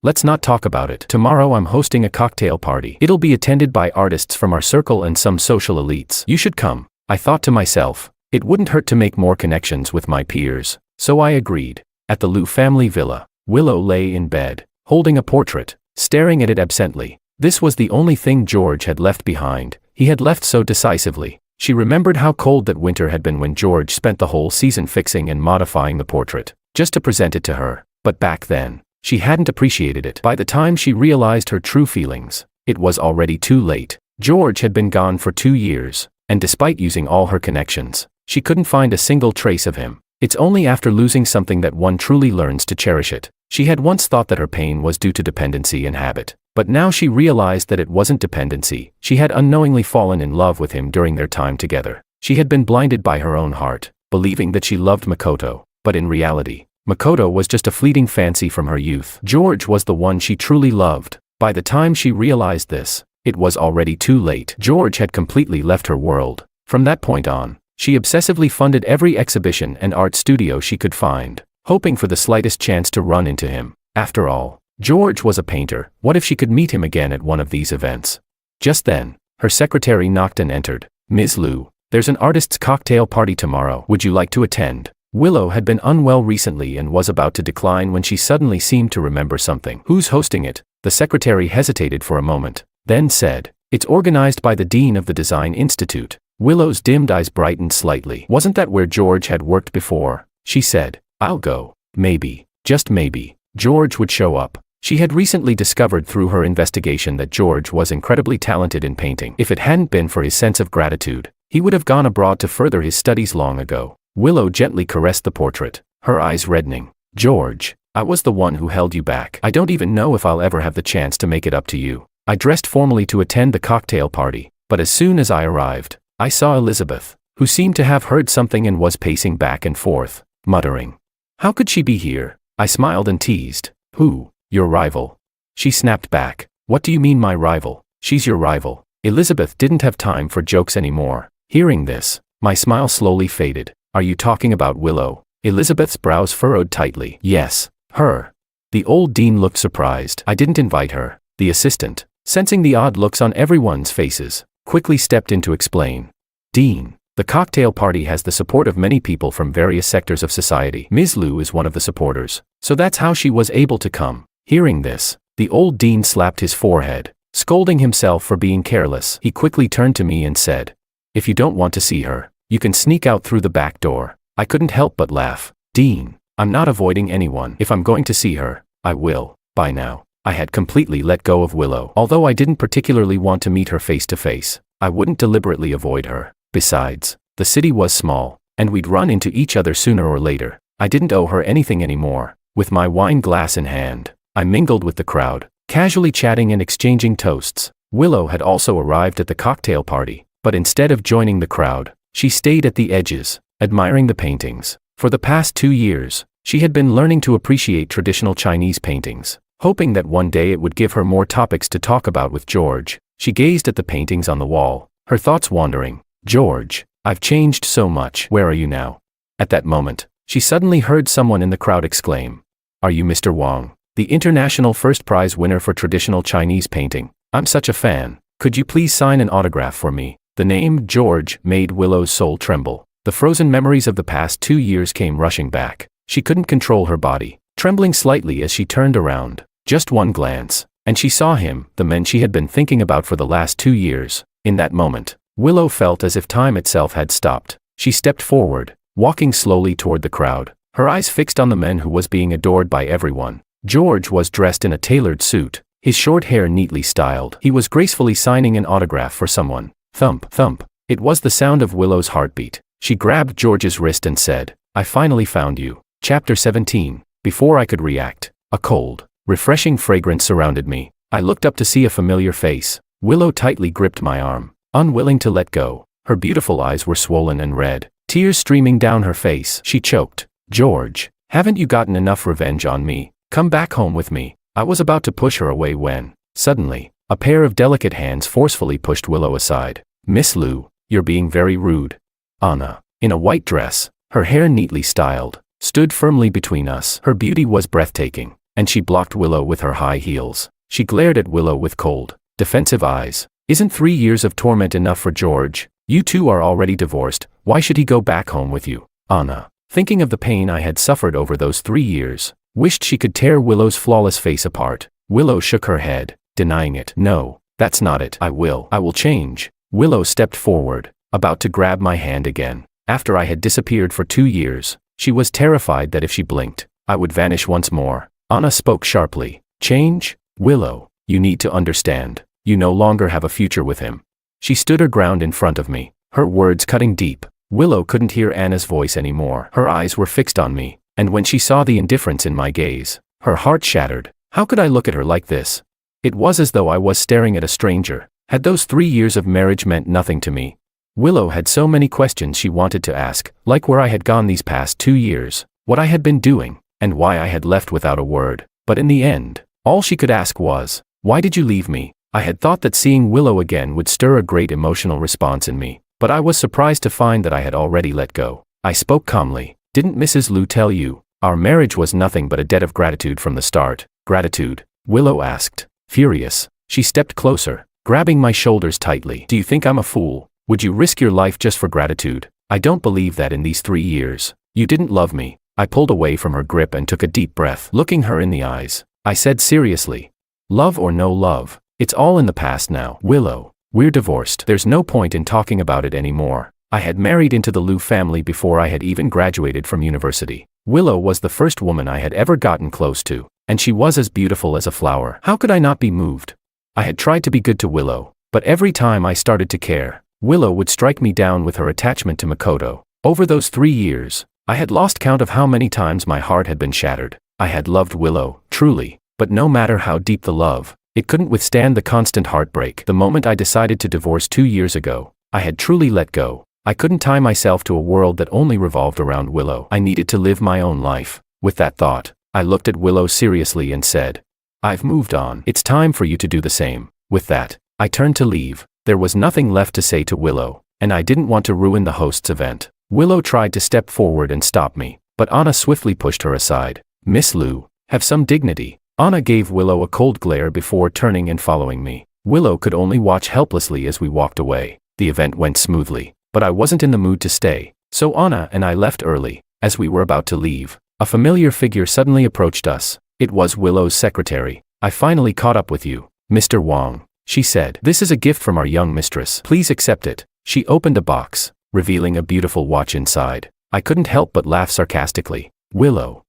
Let's not talk about it. Tomorrow I'm hosting a cocktail party. It'll be attended by artists from our circle and some social elites. You should come. I thought to myself, it wouldn't hurt to make more connections with my peers. So I agreed. At the Liu family villa, Willow lay in bed, holding a portrait, staring at it absently. This was the only thing George had left behind. He had left so decisively. She remembered how cold that winter had been when George spent the whole season fixing and modifying the portrait, just to present it to her. But back then, she hadn't appreciated it. By the time she realized her true feelings, it was already too late. George had been gone for 2 years, and despite using all her connections, she couldn't find a single trace of him. It's only after losing something that one truly learns to cherish it. She had once thought that her pain was due to dependency and habit, but now she realized that it wasn't dependency. She had unknowingly fallen in love with him during their time together. She had been blinded by her own heart, believing that she loved Makoto, but in reality, Makoto was just a fleeting fancy from her youth. George was the one she truly loved. By the time she realized this, it was already too late. George had completely left her world. From that point on, she obsessively funded every exhibition and art studio she could find, hoping for the slightest chance to run into him. After all, George was a painter. What if she could meet him again at one of these events? Just then, her secretary knocked and entered. Ms. Liu, there's an artist's cocktail party tomorrow. Would you like to attend? Willow had been unwell recently and was about to decline when she suddenly seemed to remember something. Who's hosting it? The secretary hesitated for a moment, then said, it's organized by the dean of the Design Institute. Willow's dimmed eyes brightened slightly. Wasn't that where George had worked before? She said, I'll go. Maybe, just maybe, George would show up. She had recently discovered through her investigation that George was incredibly talented in painting. If it hadn't been for his sense of gratitude, he would have gone abroad to further his studies long ago. Willow gently caressed the portrait, her eyes reddening. George, I was the one who held you back. I don't even know if I'll ever have the chance to make it up to you. I dressed formally to attend the cocktail party, but as soon as I arrived, I saw Elizabeth, who seemed to have heard something and was pacing back and forth, muttering. How could she be here? I smiled and teased. Who? Your rival? She snapped back. What do you mean my rival? She's your rival. Elizabeth didn't have time for jokes anymore. Hearing this, my smile slowly faded. Are you talking about Willow? Elizabeth's brows furrowed tightly. Yes, her. The old dean looked surprised. I didn't invite her. The assistant, sensing the odd looks on everyone's faces, quickly stepped in to explain. Dean, the cocktail party has the support of many people from various sectors of society. Ms. Liu is one of the supporters, so that's how she was able to come. Hearing this, the old dean slapped his forehead, scolding himself for being careless. He quickly turned to me and said, if you don't want to see her, you can sneak out through the back door. I couldn't help but laugh. Dean, I'm not avoiding anyone. If I'm going to see her, I will. By now, I had completely let go of Willow. Although I didn't particularly want to meet her face to face, I wouldn't deliberately avoid her. Besides, the city was small, and we'd run into each other sooner or later. I didn't owe her anything anymore. With my wine glass in hand, I mingled with the crowd, casually chatting and exchanging toasts. Willow had also arrived at the cocktail party, but instead of joining the crowd, she stayed at the edges, admiring the paintings. For the past 2 years, she had been learning to appreciate traditional Chinese paintings, hoping that one day it would give her more topics to talk about with George. She gazed at the paintings on the wall, her thoughts wandering. George, I've changed so much. Where are you now? At that moment, she suddenly heard someone in the crowd exclaim, Are you Mr. Wang, the international first prize winner for traditional Chinese painting? I'm such a fan. Could you please sign an autograph for me? The name George made Willow's soul tremble. The frozen memories of the past 2 years came rushing back. She couldn't control her body, trembling slightly as she turned around. Just one glance, and she saw him, the man she had been thinking about for the last 2 years. In that moment, Willow felt as if time itself had stopped. She stepped forward, walking slowly toward the crowd, her eyes fixed on the man who was being adored by everyone. George was dressed in a tailored suit, his short hair neatly styled. He was gracefully signing an autograph for someone. Thump, thump. It was the sound of Willow's heartbeat. She grabbed George's wrist and said, I finally found you. Chapter 17. Before I could react, a cold, refreshing fragrance surrounded me. I looked up to see a familiar face. Willow tightly gripped my arm, unwilling to let go. Her beautiful eyes were swollen and red, tears streaming down her face. She choked. George, haven't you gotten enough revenge on me? Come back home with me. I was about to push her away when, suddenly, a pair of delicate hands forcefully pushed Willow aside. Miss Liu, you're being very rude. Anna, in a white dress, her hair neatly styled, stood firmly between us. Her beauty was breathtaking, and she blocked Willow with her high heels. She glared at Willow with cold, defensive eyes. Isn't 3 years of torment enough for George? You two are already divorced, why should he go back home with you? Anna, thinking of the pain I had suffered over those 3 years, wished she could tear Willow's flawless face apart. Willow shook her head, denying it. No, that's not it. I will change. Willow stepped forward, about to grab my hand again. After I had disappeared for 2 years, she was terrified that if she blinked, I would vanish once more. Anna spoke sharply. Change? Willow, you need to understand. You no longer have a future with him. She stood her ground in front of me, her words cutting deep. Willow couldn't hear Anna's voice anymore. Her eyes were fixed on me, and when she saw the indifference in my gaze, her heart shattered. How could I look at her like this? It was as though I was staring at a stranger. Had those 3 years of marriage meant nothing to me? Willow had so many questions she wanted to ask, like where I had gone these past 2 years, what I had been doing, and why I had left without a word. But in the end, all she could ask was, why did you leave me? I had thought that seeing Willow again would stir a great emotional response in me, but I was surprised to find that I had already let go. I spoke calmly. Didn't Mrs. Liu tell you? Our marriage was nothing but a debt of gratitude from the start. Gratitude? Willow asked, furious. She stepped closer, grabbing my shoulders tightly. Do you think I'm a fool? Would you risk your life just for gratitude? I don't believe that in these 3 years. You didn't love me. I pulled away from her grip and took a deep breath. Looking her in the eyes, I said seriously, love or no love, it's all in the past now. Willow, we're divorced. There's no point in talking about it anymore. I had married into the Liu family before I had even graduated from university. Willow was the first woman I had ever gotten close to, and she was as beautiful as a flower. How could I not be moved? I had tried to be good to Willow, but every time I started to care, Willow would strike me down with her attachment to Makoto. Over those 3 years, I had lost count of how many times my heart had been shattered. I had loved Willow, truly, but no matter how deep the love, it couldn't withstand the constant heartbreak. The moment I decided to divorce 2 years ago, I had truly let go. I couldn't tie myself to a world that only revolved around Willow. I needed to live my own life. With that thought, I looked at Willow seriously and said, I've moved on. It's time for you to do the same. With that, I turned to leave. There was nothing left to say to Willow, and I didn't want to ruin the host's event. Willow tried to step forward and stop me, but Anna swiftly pushed her aside. Miss Liu, have some dignity. Anna gave Willow a cold glare before turning and following me. Willow could only watch helplessly as we walked away. The event went smoothly, but I wasn't in the mood to stay, so Anna and I left early. As we were about to leave, a familiar figure suddenly approached us. It was Willow's secretary. I finally caught up with you, Mr. Wang, she said. This is a gift from our young mistress. Please accept it. She opened a box, revealing a beautiful watch inside. I couldn't help but laugh sarcastically. Willow,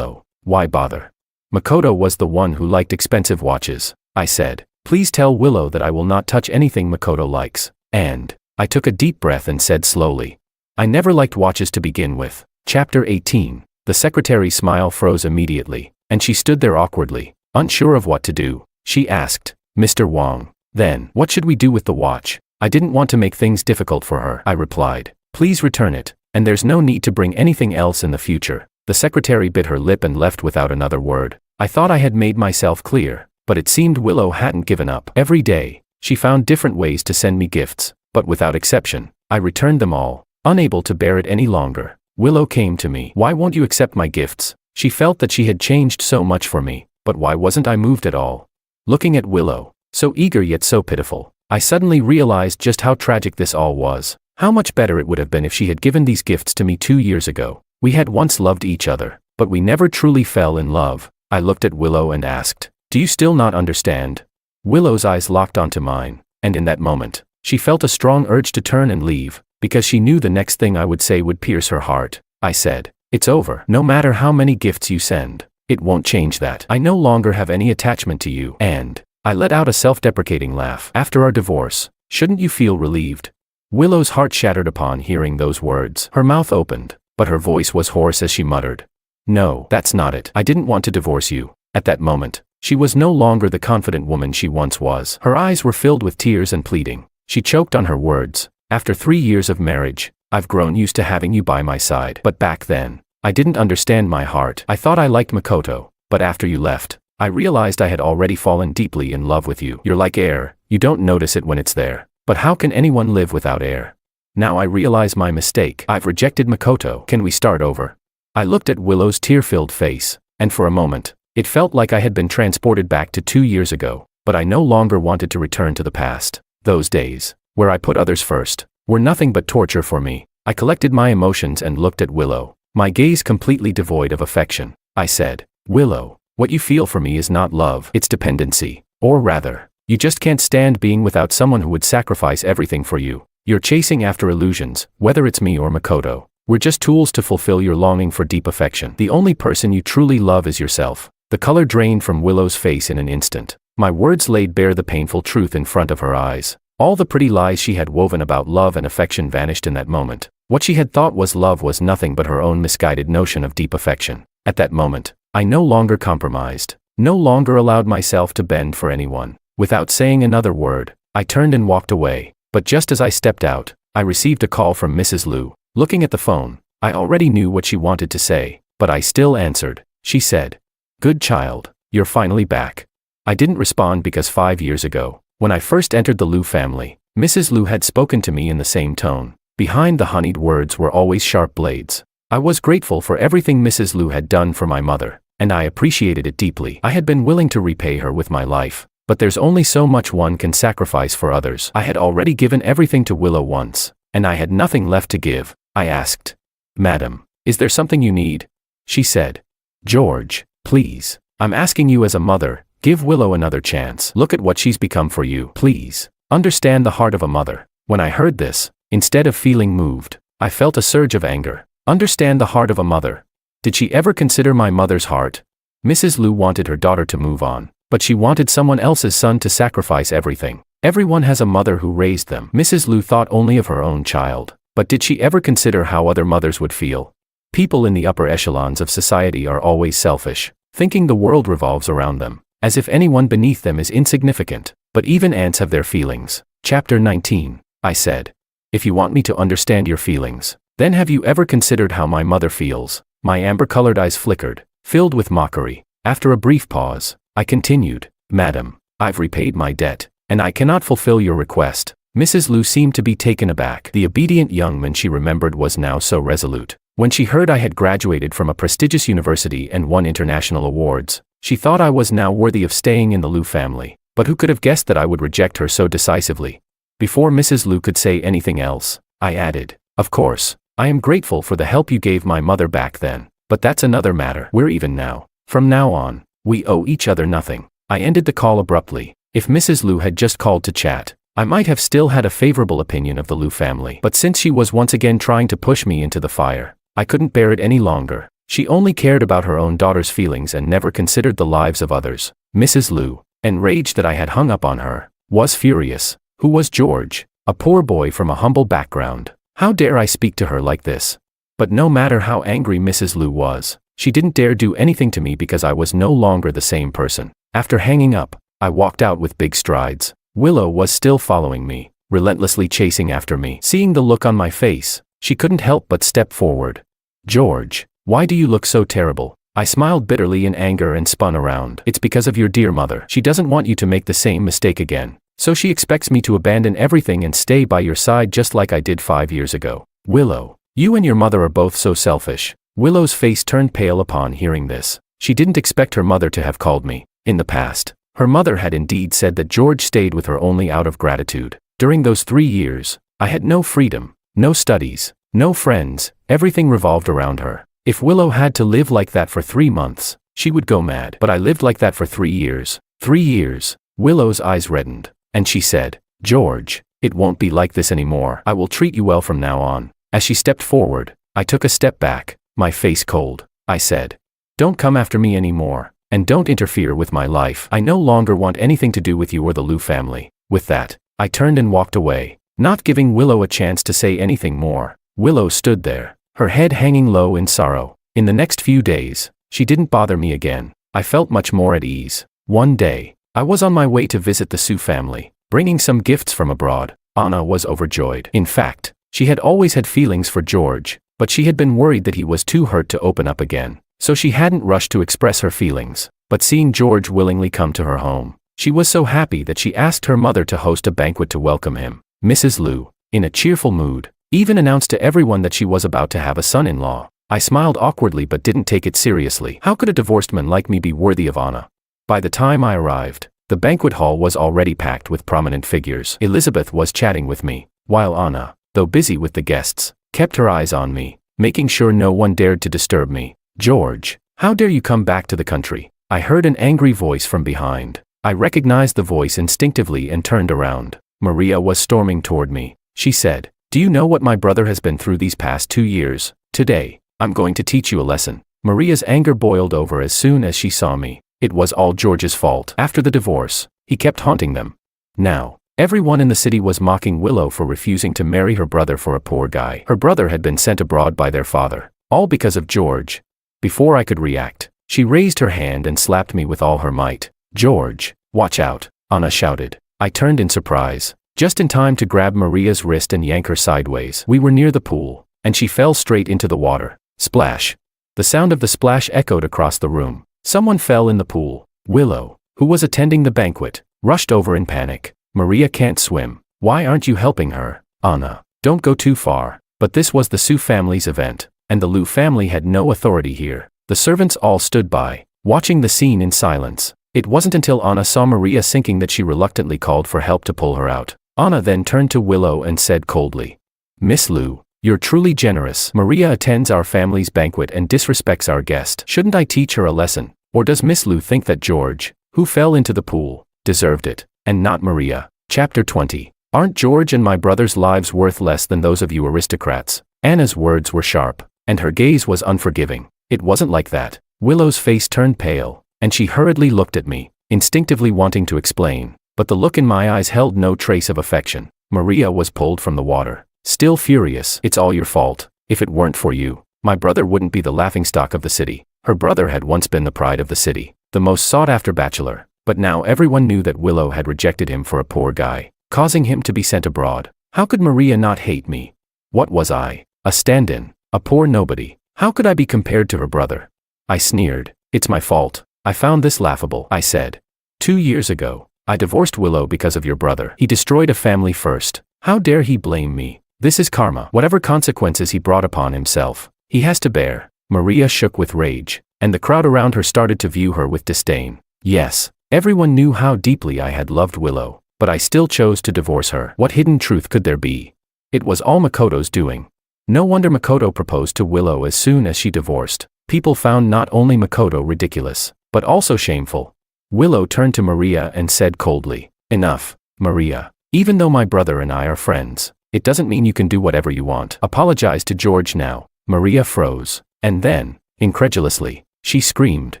why bother? Makoto was the one who liked expensive watches, I said. Please tell Willow that I will not touch anything Makoto likes. And I took a deep breath and said slowly, I never liked watches to begin with. Chapter 18. The secretary's smile froze immediately, and she stood there awkwardly, unsure of what to do. She asked, Mr. Wang, then, what should we do with the watch? I didn't want to make things difficult for her. I replied, please return it, and there's no need to bring anything else in the future. The secretary bit her lip and left without another word. I thought I had made myself clear, but it seemed Willow hadn't given up. Every day, she found different ways to send me gifts, but without exception, I returned them all, unable to bear it any longer. Willow came to me. Why won't you accept my gifts? She felt that she had changed so much for me, but why wasn't I moved at all? Looking at Willow, so eager yet so pitiful, I suddenly realized just how tragic this all was. How much better it would have been if she had given these gifts to me 2 years ago. We had once loved each other, but we never truly fell in love. I looked at Willow and asked, do you still not understand? Willow's eyes locked onto mine, and in that moment, she felt a strong urge to turn and leave, because she knew the next thing I would say would pierce her heart. I said, it's over. No matter how many gifts you send, it won't change that. I no longer have any attachment to you. And I let out a self-deprecating laugh. After our divorce, shouldn't you feel relieved? Willow's heart shattered upon hearing those words. Her mouth opened, but her voice was hoarse as she muttered, no, that's not it. I didn't want to divorce you. At that moment, she was no longer the confident woman she once was. Her eyes were filled with tears and pleading. She choked on her words. After 3 years of marriage, I've grown used to having you by my side. But back then, I didn't understand my heart. I thought I liked Makoto, but after you left, I realized I had already fallen deeply in love with you. You're like air, you don't notice it when it's there. But how can anyone live without air? Now I realize my mistake. I've rejected Makoto. Can we start over? I looked at Willow's tear-filled face, and for a moment, It felt like I had been transported back to 2 years ago, but I no longer wanted to return to the past. Those days, where I put others first, were nothing but torture for me. I collected my emotions and looked at Willow, my gaze completely devoid of affection. I said, "Willow, what you feel for me is not love, it's dependency. Or rather, you just can't stand being without someone who would sacrifice everything for you. You're chasing after illusions, whether it's me or Makoto. We're just tools to fulfill your longing for deep affection. The only person you truly love is yourself." The color drained from Willow's face in an instant. My words laid bare the painful truth in front of her eyes. All the pretty lies she had woven about love and affection vanished in that moment. What she had thought was love was nothing but her own misguided notion of deep affection. At that moment, I no longer compromised, no longer allowed myself to bend for anyone. Without saying another word, I turned and walked away. But just as I stepped out, I received a call from Mrs. Liu. Looking at the phone, I already knew what she wanted to say, but I still answered. She said, "Good child, you're finally back." I didn't respond because 5 years ago, when I first entered the Liu family, Mrs. Liu had spoken to me in the same tone. Behind the honeyed words were always sharp blades. I was grateful for everything Mrs. Liu had done for my mother, and I appreciated it deeply. I had been willing to repay her with my life, but there's only so much one can sacrifice for others. I had already given everything to Willow once, and I had nothing left to give. I asked, "Madam, is there something you need?" She said, "George, please, I'm asking you as a mother, give Willow another chance. Look at what she's become for you. Please, understand the heart of a mother." When I heard this, instead of feeling moved, I felt a surge of anger. Understand the heart of a mother. Did she ever consider my mother's heart? Mrs. Liu wanted her daughter to move on, but she wanted someone else's son to sacrifice everything. Everyone has a mother who raised them. Mrs. Liu thought only of her own child, but did she ever consider how other mothers would feel? People in the upper echelons of society are always selfish, thinking the world revolves around them, as if anyone beneath them is insignificant. But even ants have their feelings. Chapter 19, I said. If you want me to understand your feelings, then have you ever considered how my mother feels? My amber-colored eyes flickered, filled with mockery. After a brief pause, I continued, "Madam, I've repaid my debt, and I cannot fulfill your request." Mrs. Liu seemed to be taken aback. The obedient young man she remembered was now so resolute. When she heard I had graduated from a prestigious university and won international awards, she thought I was now worthy of staying in the Liu family. But who could have guessed that I would reject her so decisively? Before Mrs. Liu could say anything else, I added, "Of course, I am grateful for the help you gave my mother back then, but that's another matter. We're even now. From now on, we owe each other nothing." I ended the call abruptly. If Mrs. Liu had just called to chat, I might have still had a favorable opinion of the Liu family. But since she was once again trying to push me into the fire, I couldn't bear it any longer. She only cared about her own daughter's feelings and never considered the lives of others. Mrs. Liu, enraged that I had hung up on her, was furious. Who was George? A poor boy from a humble background. How dare I speak to her like this? But no matter how angry Mrs. Liu was, she didn't dare do anything to me because I was no longer the same person. After hanging up, I walked out with big strides. Willow was still following me, relentlessly chasing after me. Seeing the look on my face, she couldn't help but step forward. "George, why do you look so terrible?" I smiled bitterly in anger and spun around. "It's because of your dear mother. She doesn't want you to make the same mistake again. So she expects me to abandon everything and stay by your side just like I did 5 years ago." "Willow, you and your mother are both so selfish." Willow's face turned pale upon hearing this. She didn't expect her mother to have called me. In the past, her mother had indeed said that George stayed with her only out of gratitude. During those 3 years, I had no freedom, no studies, no friends, everything revolved around her. If Willow had to live like that for 3 months, she would go mad. But I lived like that for 3 years. 3 years. Willow's eyes reddened, and she said, "George, it won't be like this anymore. I will treat you well from now on." As she stepped forward, I took a step back, my face cold. I said, "Don't come after me anymore, and don't interfere with my life. I no longer want anything to do with you or the Liu family." With that, I turned and walked away, not giving Willow a chance to say anything more. Willow stood there, her head hanging low in sorrow. In the next few days, she didn't bother me again. I felt much more at ease. One day, I was on my way to visit the Su family, bringing some gifts from abroad. Anna was overjoyed. In fact, she had always had feelings for George, but she had been worried that he was too hurt to open up again, so she hadn't rushed to express her feelings. But seeing George willingly come to her home, she was so happy that she asked her mother to host a banquet to welcome him. Mrs. Liu, in a cheerful mood, even announced to everyone that she was about to have a son-in-law. I smiled awkwardly but didn't take it seriously. How could a divorced man like me be worthy of Anna? By the time I arrived, the banquet hall was already packed with prominent figures. Elizabeth was chatting with me, while Anna, though busy with the guests, kept her eyes on me, making sure no one dared to disturb me. "George, how dare you come back to the country?" I heard an angry voice from behind. I recognized the voice instinctively and turned around. Maria was storming toward me. She said, "Do you know what my brother has been through these past 2 years? Today, I'm going to teach you a lesson." Maria's anger boiled over as soon as she saw me. It was all George's fault. After the divorce, he kept haunting them. Now, everyone in the city was mocking Willow for refusing to marry her brother for a poor guy. Her brother had been sent abroad by their father, all because of George. Before I could react, she raised her hand and slapped me with all her might. "George, watch out," Anna shouted. I turned in surprise, just in time to grab Maria's wrist and yank her sideways. We were near the pool, and she fell straight into the water. Splash. The sound of the splash echoed across the room. Someone fell in the pool. Willow, who was attending the banquet, rushed over in panic. "Maria can't swim. Why aren't you helping her?" "Anna, don't go too far." But this was the Sue family's event, and the Liu family had no authority here. The servants all stood by, watching the scene in silence. It wasn't until Anna saw Maria sinking that she reluctantly called for help to pull her out. Anna then turned to Willow and said coldly, "Miss Liu, you're truly generous. Maria attends our family's banquet and disrespects our guest. Shouldn't I teach her a lesson? Or does Miss Liu think that George, who fell into the pool, deserved it, and not Maria?" Chapter 20. Aren't George and my brother's lives worth less than those of you aristocrats? Anna's words were sharp, and her gaze was unforgiving. It wasn't like that. Willow's face turned pale, and she hurriedly looked at me, instinctively wanting to explain, but the look in my eyes held no trace of affection. Maria was pulled from the water, still furious. "It's all your fault. If it weren't for you, my brother wouldn't be the laughingstock of the city." Her brother had once been the pride of the city, the most sought-after bachelor, but now everyone knew that Willow had rejected him for a poor guy, causing him to be sent abroad. How could Maria not hate me? What was I? A stand-in? A poor nobody? How could I be compared to her brother? I sneered. "It's my fault. I found this laughable," I said. 2 years ago, I divorced Willow because of your brother. He destroyed a family first. How dare he blame me? This is karma. Whatever consequences he brought upon himself, he has to bear." Maria shook with rage, and the crowd around her started to view her with disdain. Yes, everyone knew how deeply I had loved Willow, but I still chose to divorce her. What hidden truth could there be? It was all Makoto's doing. No wonder Makoto proposed to Willow as soon as she divorced. People found not only Makoto ridiculous, but also shameful. Willow turned to Maria and said coldly, "Enough, Maria. Even though my brother and I are friends, it doesn't mean you can do whatever you want. Apologize to George now." Maria froze, and then, incredulously, she screamed,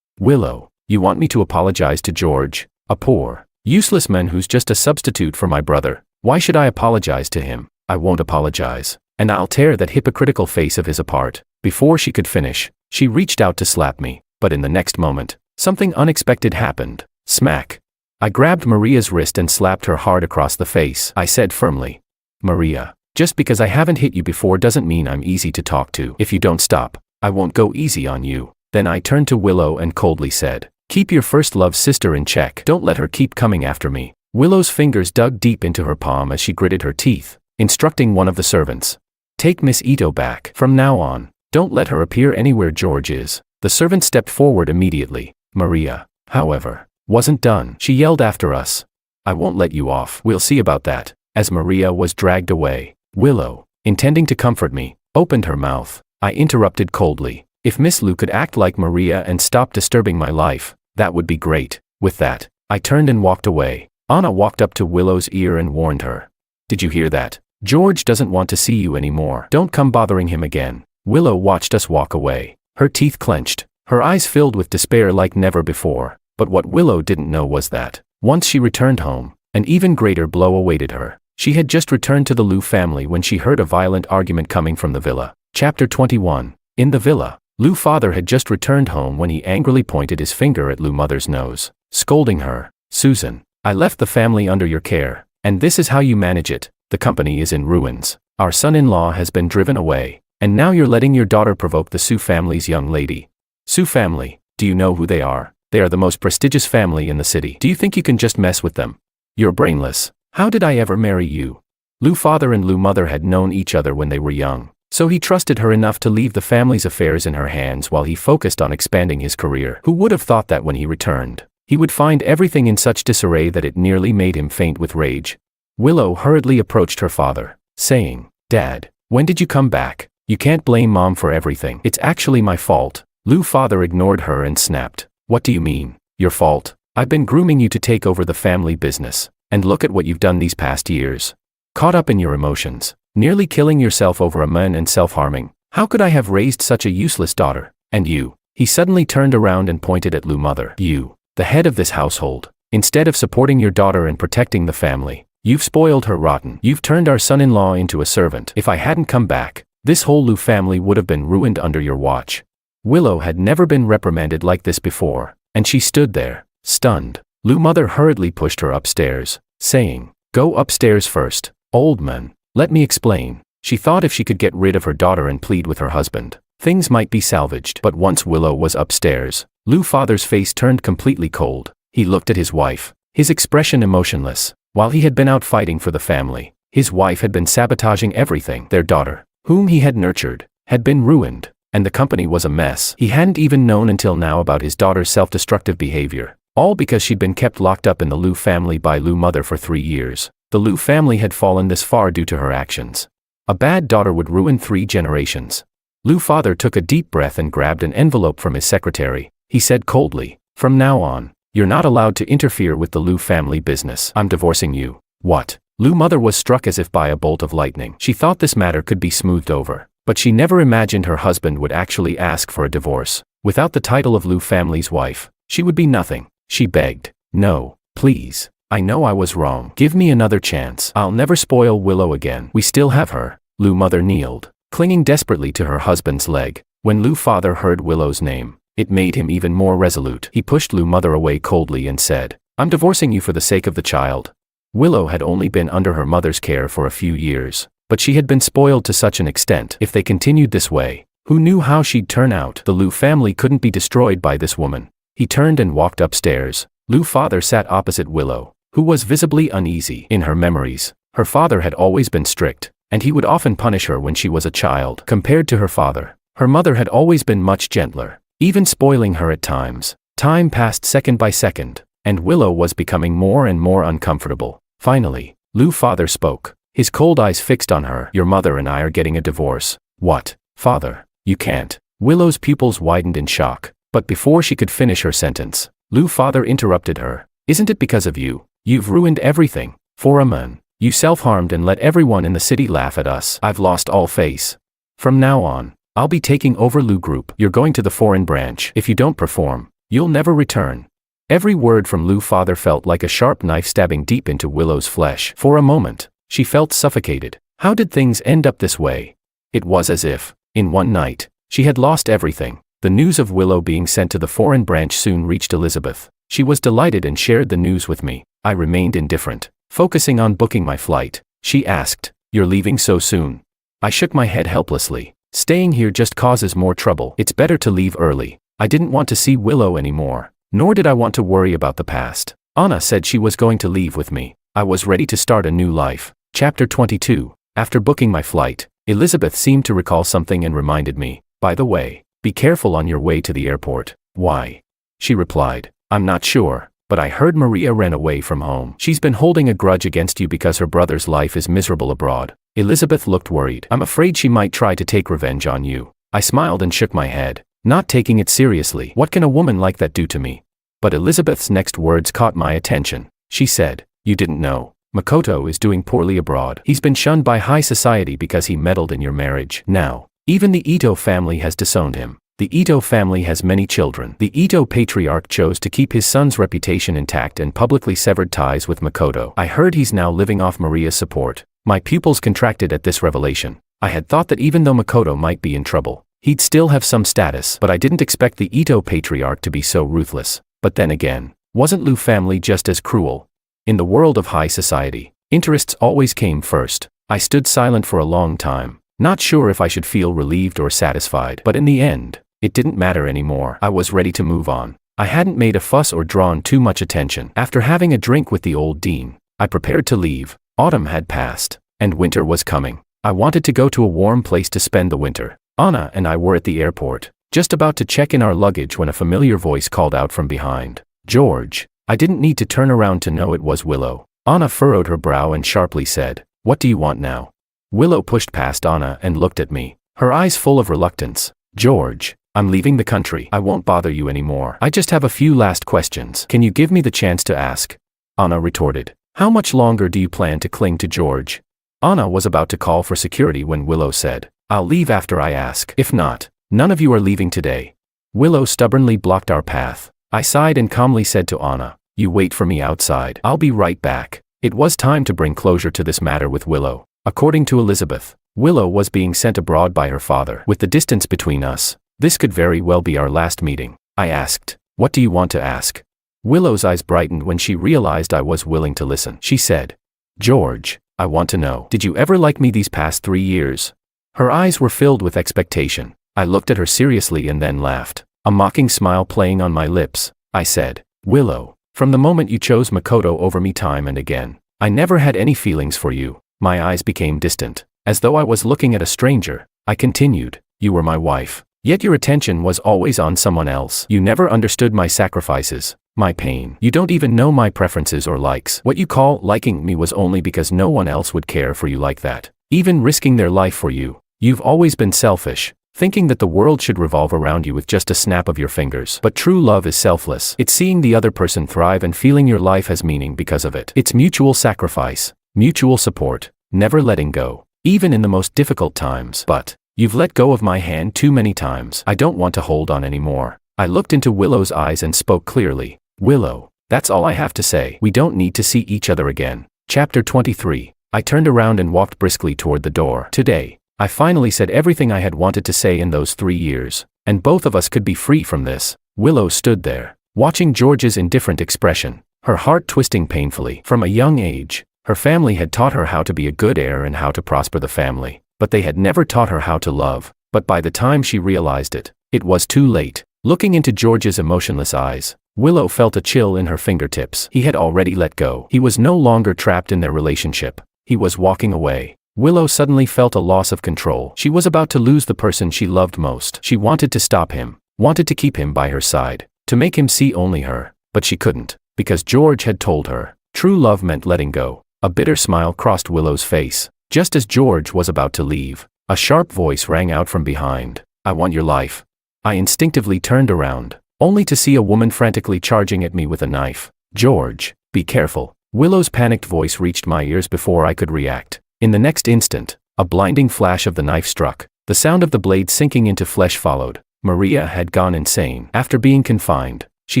"Willow, you want me to apologize to George, a poor, useless man who's just a substitute for my brother? Why should I apologize to him? I won't apologize, and I'll tear that hypocritical face of his apart." Before she could finish, she reached out to slap me, but in the next moment, something unexpected happened. Smack! I grabbed Maria's wrist and slapped her hard across the face. I said firmly, "Maria, just because I haven't hit you before doesn't mean I'm easy to talk to. If you don't stop, I won't go easy on you." Then I turned to Willow and coldly said, "Keep your first love sister in check. Don't let her keep coming after me." Willow's fingers dug deep into her palm as she gritted her teeth, instructing one of the servants, "Take Miss Ito back. From now on, don't let her appear anywhere George is." The servant stepped forward immediately. Maria, however, wasn't done. She yelled after us, "I won't let you off. We'll see about that." As Maria was dragged away, Willow, intending to comfort me, opened her mouth. I interrupted coldly, "If Miss Liu could act like Maria and stop disturbing my life, that would be great." With that, I turned and walked away. Anna walked up to Willow's ear and warned her, "Did you hear that? George doesn't want to see you anymore. Don't come bothering him again." Willow watched us walk away, her teeth clenched, her eyes filled with despair like never before. But what Willow didn't know was that, once she returned home, an even greater blow awaited her. She had just returned to the Liu family when she heard a violent argument coming from the villa. Chapter 21. In the villa, Liu father had just returned home when he angrily pointed his finger at Liu mother's nose, scolding her, "Susan, I left the family under your care, and this is how you manage it. The company is in ruins. Our son-in-law has been driven away, and now you're letting your daughter provoke the Sue family's young lady." "Sue family, do you know who they are? They are the most prestigious family in the city. Do you think you can just mess with them? You're brainless. How did I ever marry you?" Liu father and Liu mother had known each other when they were young, So he trusted her enough to leave the family's affairs in her hands while he focused on expanding his career. Who would have thought that when he returned, he would find everything in such disarray that it nearly made him faint with rage? Willow hurriedly approached her father, saying, "Dad, when did you come back? You can't blame Mom for everything. It's actually my fault." Lu's father ignored her and snapped, "What do you mean, your fault? I've been grooming you to take over the family business, and look at what you've done these past years. Caught up in your emotions, nearly killing yourself over a man and self-harming. How could I have raised such a useless daughter? And you." He suddenly turned around and pointed at Lu's mother. "You, the head of this household, instead of supporting your daughter and protecting the family, you've spoiled her rotten. You've turned our son-in-law into a servant. If I hadn't come back, this whole Lu family would have been ruined under your watch." Willow had never been reprimanded like this before, and she stood there, stunned. Lu's mother hurriedly pushed her upstairs, saying, "Go upstairs first, old man. Let me explain." She thought if she could get rid of her daughter and plead with her husband, things might be salvaged. But once Willow was upstairs, Lu's father's face turned completely cold. He looked at his wife, his expression emotionless. While he had been out fighting for the family, his wife had been sabotaging everything. Their daughter, whom he had nurtured, had been ruined, and the company was a mess. He hadn't even known until now about his daughter's self-destructive behavior, all because she'd been kept locked up in the Lu family by Lu's mother for 3 years. The Lu family had fallen this far due to her actions. A bad daughter would ruin 3 generations. Lu's father took a deep breath and grabbed an envelope from his secretary. He said coldly, "From now on, you're not allowed to interfere with the Lu family business. I'm divorcing you." "What?" Lu's mother was struck as if by a bolt of lightning. She thought this matter could be smoothed over, but she never imagined her husband would actually ask for a divorce. Without the title of Lu family's wife, she would be nothing. She begged, "No, please. I know I was wrong. Give me another chance. I'll never spoil Willow again. We still have her." Lu's mother kneeled, clinging desperately to her husband's leg. When Lu's father heard Willow's name, it made him even more resolute. He pushed Lu's mother away coldly and said, "I'm divorcing you for the sake of the child." Willow had only been under her mother's care for a few years, but she had been spoiled to such an extent. If they continued this way, who knew how she'd turn out? The Lu family couldn't be destroyed by this woman. He turned and walked upstairs. Lu's father sat opposite Willow, who was visibly uneasy. In her memories, her father had always been strict, and he would often punish her when she was a child. Compared to her father, her mother had always been much gentler, even spoiling her at times. Time passed second by second, and Willow was becoming more and more uncomfortable. Finally, Lu's father spoke, his cold eyes fixed on her. "Your mother and I are getting a divorce." "What, father? You can't." Willow's pupils widened in shock, but before she could finish her sentence, Lu's father interrupted her. "Isn't it because of you? You've ruined everything. For a man, you self-harmed and let everyone in the city laugh at us. I've lost all faith. From now on, I'll be taking over Lu Group. You're going to the foreign branch. If you don't perform, you'll never return." Every word from Lu's father felt like a sharp knife stabbing deep into Willow's flesh. For a moment, she felt suffocated. How did things end up this way? It was as if, in one night, she had lost everything. The news of Willow being sent to the foreign branch soon reached Elizabeth. She was delighted and shared the news with me. I remained indifferent, focusing on booking my flight. She asked, "You're leaving so soon?" I shook my head helplessly. "Staying here just causes more trouble. It's better to leave early." I didn't want to see Willow anymore, nor did I want to worry about the past. Anna said she was going to leave with me. I was ready to start a new life. Chapter 22. After booking my flight, Elizabeth seemed to recall something and reminded me, "By the way, be careful on your way to the airport." "Why?" She replied, "I'm not sure, but I heard Maria ran away from home. She's been holding a grudge against you because her brother's life is miserable abroad." Elizabeth looked worried. "I'm afraid she might try to take revenge on you." I smiled and shook my head, not taking it seriously. What can a woman like that do to me? But Elizabeth's next words caught my attention. She said, "You didn't know. Makoto is doing poorly abroad. He's been shunned by high society because he meddled in your marriage. Now, even the Ito family has disowned him. The Ito family has many children. The Ito patriarch chose to keep his son's reputation intact and publicly severed ties with Makoto. I heard he's now living off Maria's support." My pupils contracted at this revelation. I had thought that even though Makoto might be in trouble, he'd still have some status, but I didn't expect the Ito patriarch to be so ruthless. But then again, wasn't Lu family just as cruel? In the world of high society, interests always came first. I stood silent for a long time, not sure if I should feel relieved or satisfied. But in the end, it didn't matter anymore. I was ready to move on. I hadn't made a fuss or drawn too much attention. After having a drink with the old dean, I prepared to leave. Autumn had passed, and winter was coming. I wanted to go to a warm place to spend the winter. Anna and I were at the airport, just about to check in our luggage when a familiar voice called out from behind. George. I didn't need to turn around to know it was Willow. Anna furrowed her brow and sharply said, "What do you want now?" Willow pushed past Anna and looked at me, her eyes full of reluctance. "George, I'm leaving the country. I won't bother you anymore. I just have a few last questions. Can you give me the chance to ask?" Anna retorted. "How much longer do you plan to cling to George?" Anna was about to call for security when Willow said, "I'll leave after I ask. If not, none of you are leaving today." Willow stubbornly blocked our path. I sighed and calmly said to Anna, "You wait for me outside. I'll be right back." It was time to bring closure to this matter with Willow. According to Elizabeth, Willow was being sent abroad by her father. With the distance between us, this could very well be our last meeting. I asked, "What do you want to ask?" Willow's eyes brightened when she realized I was willing to listen. She said, "George, I want to know, did you ever like me these past 3 years?" Her eyes were filled with expectation. I looked at her seriously and then laughed, a mocking smile playing on my lips. I said, "Willow, from the moment you chose Makoto over me time and again, I never had any feelings for you." My eyes became distant, as though I was looking at a stranger. I continued, "You were my wife, yet your attention was always on someone else. You never understood my sacrifices, my pain. You don't even know my preferences or likes. What you call liking me was only because no one else would care for you like that, even risking their life for you. You've always been selfish, thinking that the world should revolve around you with just a snap of your fingers. But true love is selfless. It's seeing the other person thrive and feeling your life has meaning because of it. It's mutual sacrifice, mutual support, never letting go, even in the most difficult times. But you've let go of my hand too many times. I don't want to hold on anymore." I looked into Willow's eyes and spoke clearly. "Willow, that's all I have to say. We don't need to see each other again." Chapter 23. I turned around and walked briskly toward the door. Today, I finally said everything I had wanted to say in those 3 years, and both of us could be free from this. Willow stood there, watching George's indifferent expression, her heart twisting painfully. From a young age, her family had taught her how to be a good heir and how to prosper the family, but they had never taught her how to love. But by the time she realized it, it was too late. Looking into George's emotionless eyes, Willow felt a chill in her fingertips. He had already let go. He was no longer trapped in their relationship. He was walking away. Willow suddenly felt a loss of control. She was about to lose the person she loved most. She wanted to stop him, wanted to keep him by her side, to make him see only her, but she couldn't, because George had told her, true love meant letting go. A bitter smile crossed Willow's face. Just as George was about to leave, a sharp voice rang out from behind. "I want your life." I instinctively turned around, only to see a woman frantically charging at me with a knife. "George, be careful." Willow's panicked voice reached my ears before I could react. In the next instant, a blinding flash of the knife struck. The sound of the blade sinking into flesh followed. Maria had gone insane. After being confined, she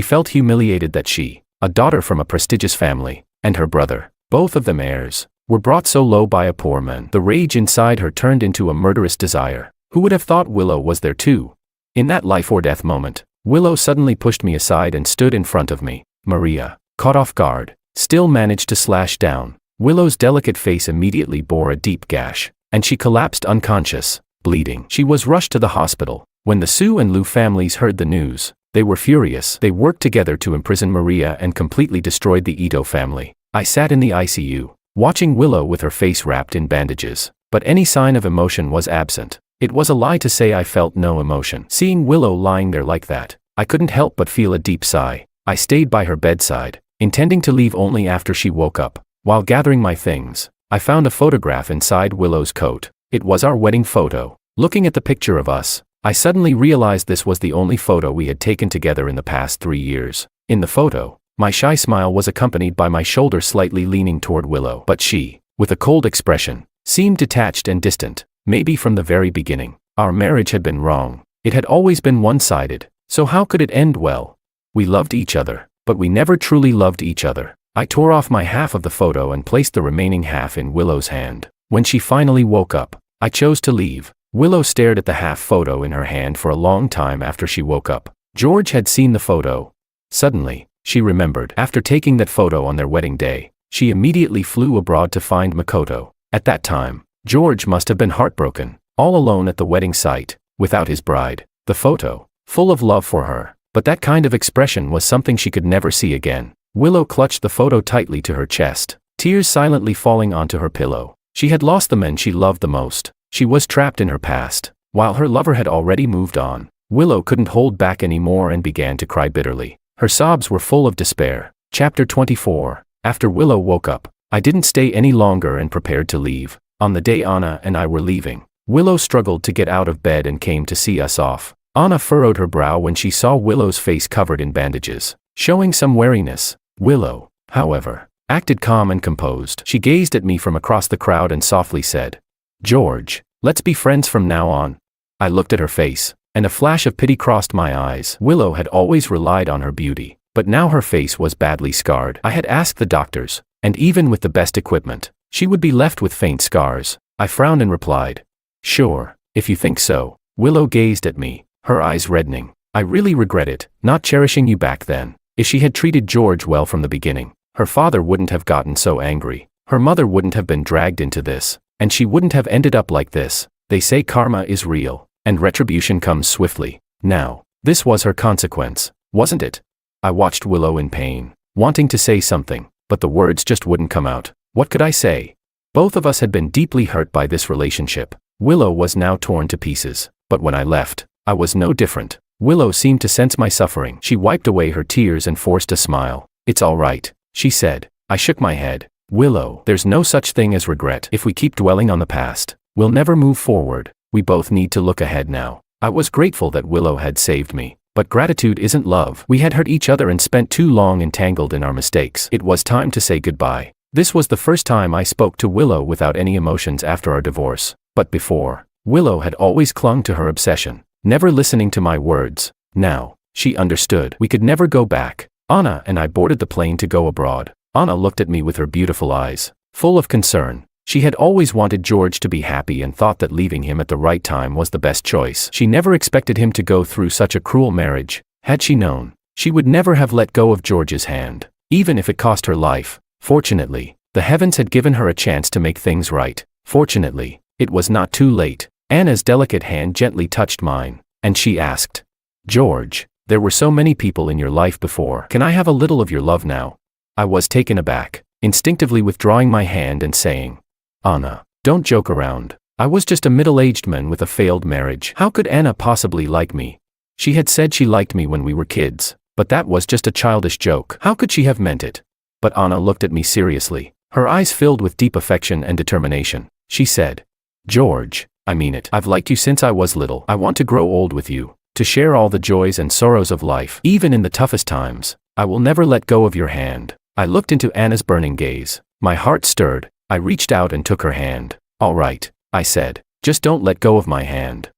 felt humiliated that she, a daughter from a prestigious family, and her brother, both of them heirs, were brought so low by a poor man. The rage inside her turned into a murderous desire. Who would have thought Willow was there too? In that life or death moment, Willow suddenly pushed me aside and stood in front of me. Maria, caught off guard, still managed to slash down. Willow's delicate face immediately bore a deep gash, and she collapsed unconscious, bleeding. She was rushed to the hospital. When the Sue and Lou families heard the news, they were furious. They worked together to imprison Maria and completely destroyed the Ito family. I sat in the ICU, watching Willow with her face wrapped in bandages, but any sign of emotion was absent. It was a lie to say I felt no emotion. Seeing Willow lying there like that, I couldn't help but feel a deep sigh. I stayed by her bedside, intending to leave only after she woke up. While gathering my things, I found a photograph inside Willow's coat. It was our wedding photo. Looking at the picture of us, I suddenly realized this was the only photo we had taken together in the past 3 years. In the photo, my shy smile was accompanied by my shoulder slightly leaning toward Willow. But she, with a cold expression, seemed detached and distant. Maybe from the very beginning, our marriage had been wrong. It had always been one-sided, so how could it end well? We loved each other, but we never truly loved each other. I tore off my half of the photo and placed the remaining half in Willow's hand. When she finally woke up, I chose to leave. Willow stared at the half photo in her hand for a long time after she woke up. George had seen the photo. Suddenly, she remembered. After taking that photo on their wedding day, she immediately flew abroad to find Makoto. At that time, George must have been heartbroken, all alone at the wedding site, without his bride. The photo, full of love for her, but that kind of expression was something she could never see again. Willow clutched the photo tightly to her chest, tears silently falling onto her pillow. She had lost the men she loved the most. She was trapped in her past, while her lover had already moved on. Willow couldn't hold back anymore and began to cry bitterly. Her sobs were full of despair. Chapter 24. After Willow woke up, I didn't stay any longer and prepared to leave. On the day Anna and I were leaving, Willow struggled to get out of bed and came to see us off. Anna furrowed her brow when she saw Willow's face covered in bandages, showing some wariness. Willow, however, acted calm and composed. She gazed at me from across the crowd and softly said, "George, let's be friends from now on." I looked at her face, and a flash of pity crossed my eyes. Willow had always relied on her beauty, but now her face was badly scarred. I had asked the doctors, and even with the best equipment, she would be left with faint scars. I frowned and replied, "Sure, if you think so." Willow gazed at me, her eyes reddening. "I really regret it, not cherishing you back then. If she had treated George well from the beginning, her father wouldn't have gotten so angry, her mother wouldn't have been dragged into this, and she wouldn't have ended up like this. They say karma is real, and retribution comes swiftly. Now, this was her consequence, wasn't it?" I watched Willow in pain, wanting to say something, but the words just wouldn't come out. What could I say? Both of us had been deeply hurt by this relationship. Willow was now torn to pieces, but when I left, I was no different. Willow seemed to sense my suffering. She wiped away her tears and forced a smile. "It's all right," she said. I shook my head. "Willow, there's no such thing as regret. If we keep dwelling on the past, we'll never move forward. We both need to look ahead now." I was grateful that Willow had saved me, but gratitude isn't love. We had hurt each other and spent too long entangled in our mistakes. It was time to say goodbye. This was the first time I spoke to Willow without any emotions after our divorce, but before, Willow had always clung to her obsession, never listening to my words. Now, she understood. We could never go back. Anna and I boarded the plane to go abroad. Anna looked at me with her beautiful eyes, full of concern. She had always wanted George to be happy and thought that leaving him at the right time was the best choice. She never expected him to go through such a cruel marriage. Had she known, she would never have let go of George's hand, even if it cost her life. Fortunately, the heavens had given her a chance to make things right. Fortunately, it was not too late. Anna's delicate hand gently touched mine, and she asked, "George, there were so many people in your life before. Can I have a little of your love now?" I was taken aback, instinctively withdrawing my hand and saying, "Anna, don't joke around. I was just a middle-aged man with a failed marriage. How could Anna possibly like me? She had said she liked me when we were kids, but that was just a childish joke. How could she have meant it?" But Anna looked at me seriously, her eyes filled with deep affection and determination. She said, "George, I mean it. I've liked you since I was little. I want to grow old with you, to share all the joys and sorrows of life. Even in the toughest times, I will never let go of your hand." I looked into Anna's burning gaze. My heart stirred. I reached out and took her hand. "All right," I said. "Just don't let go of my hand."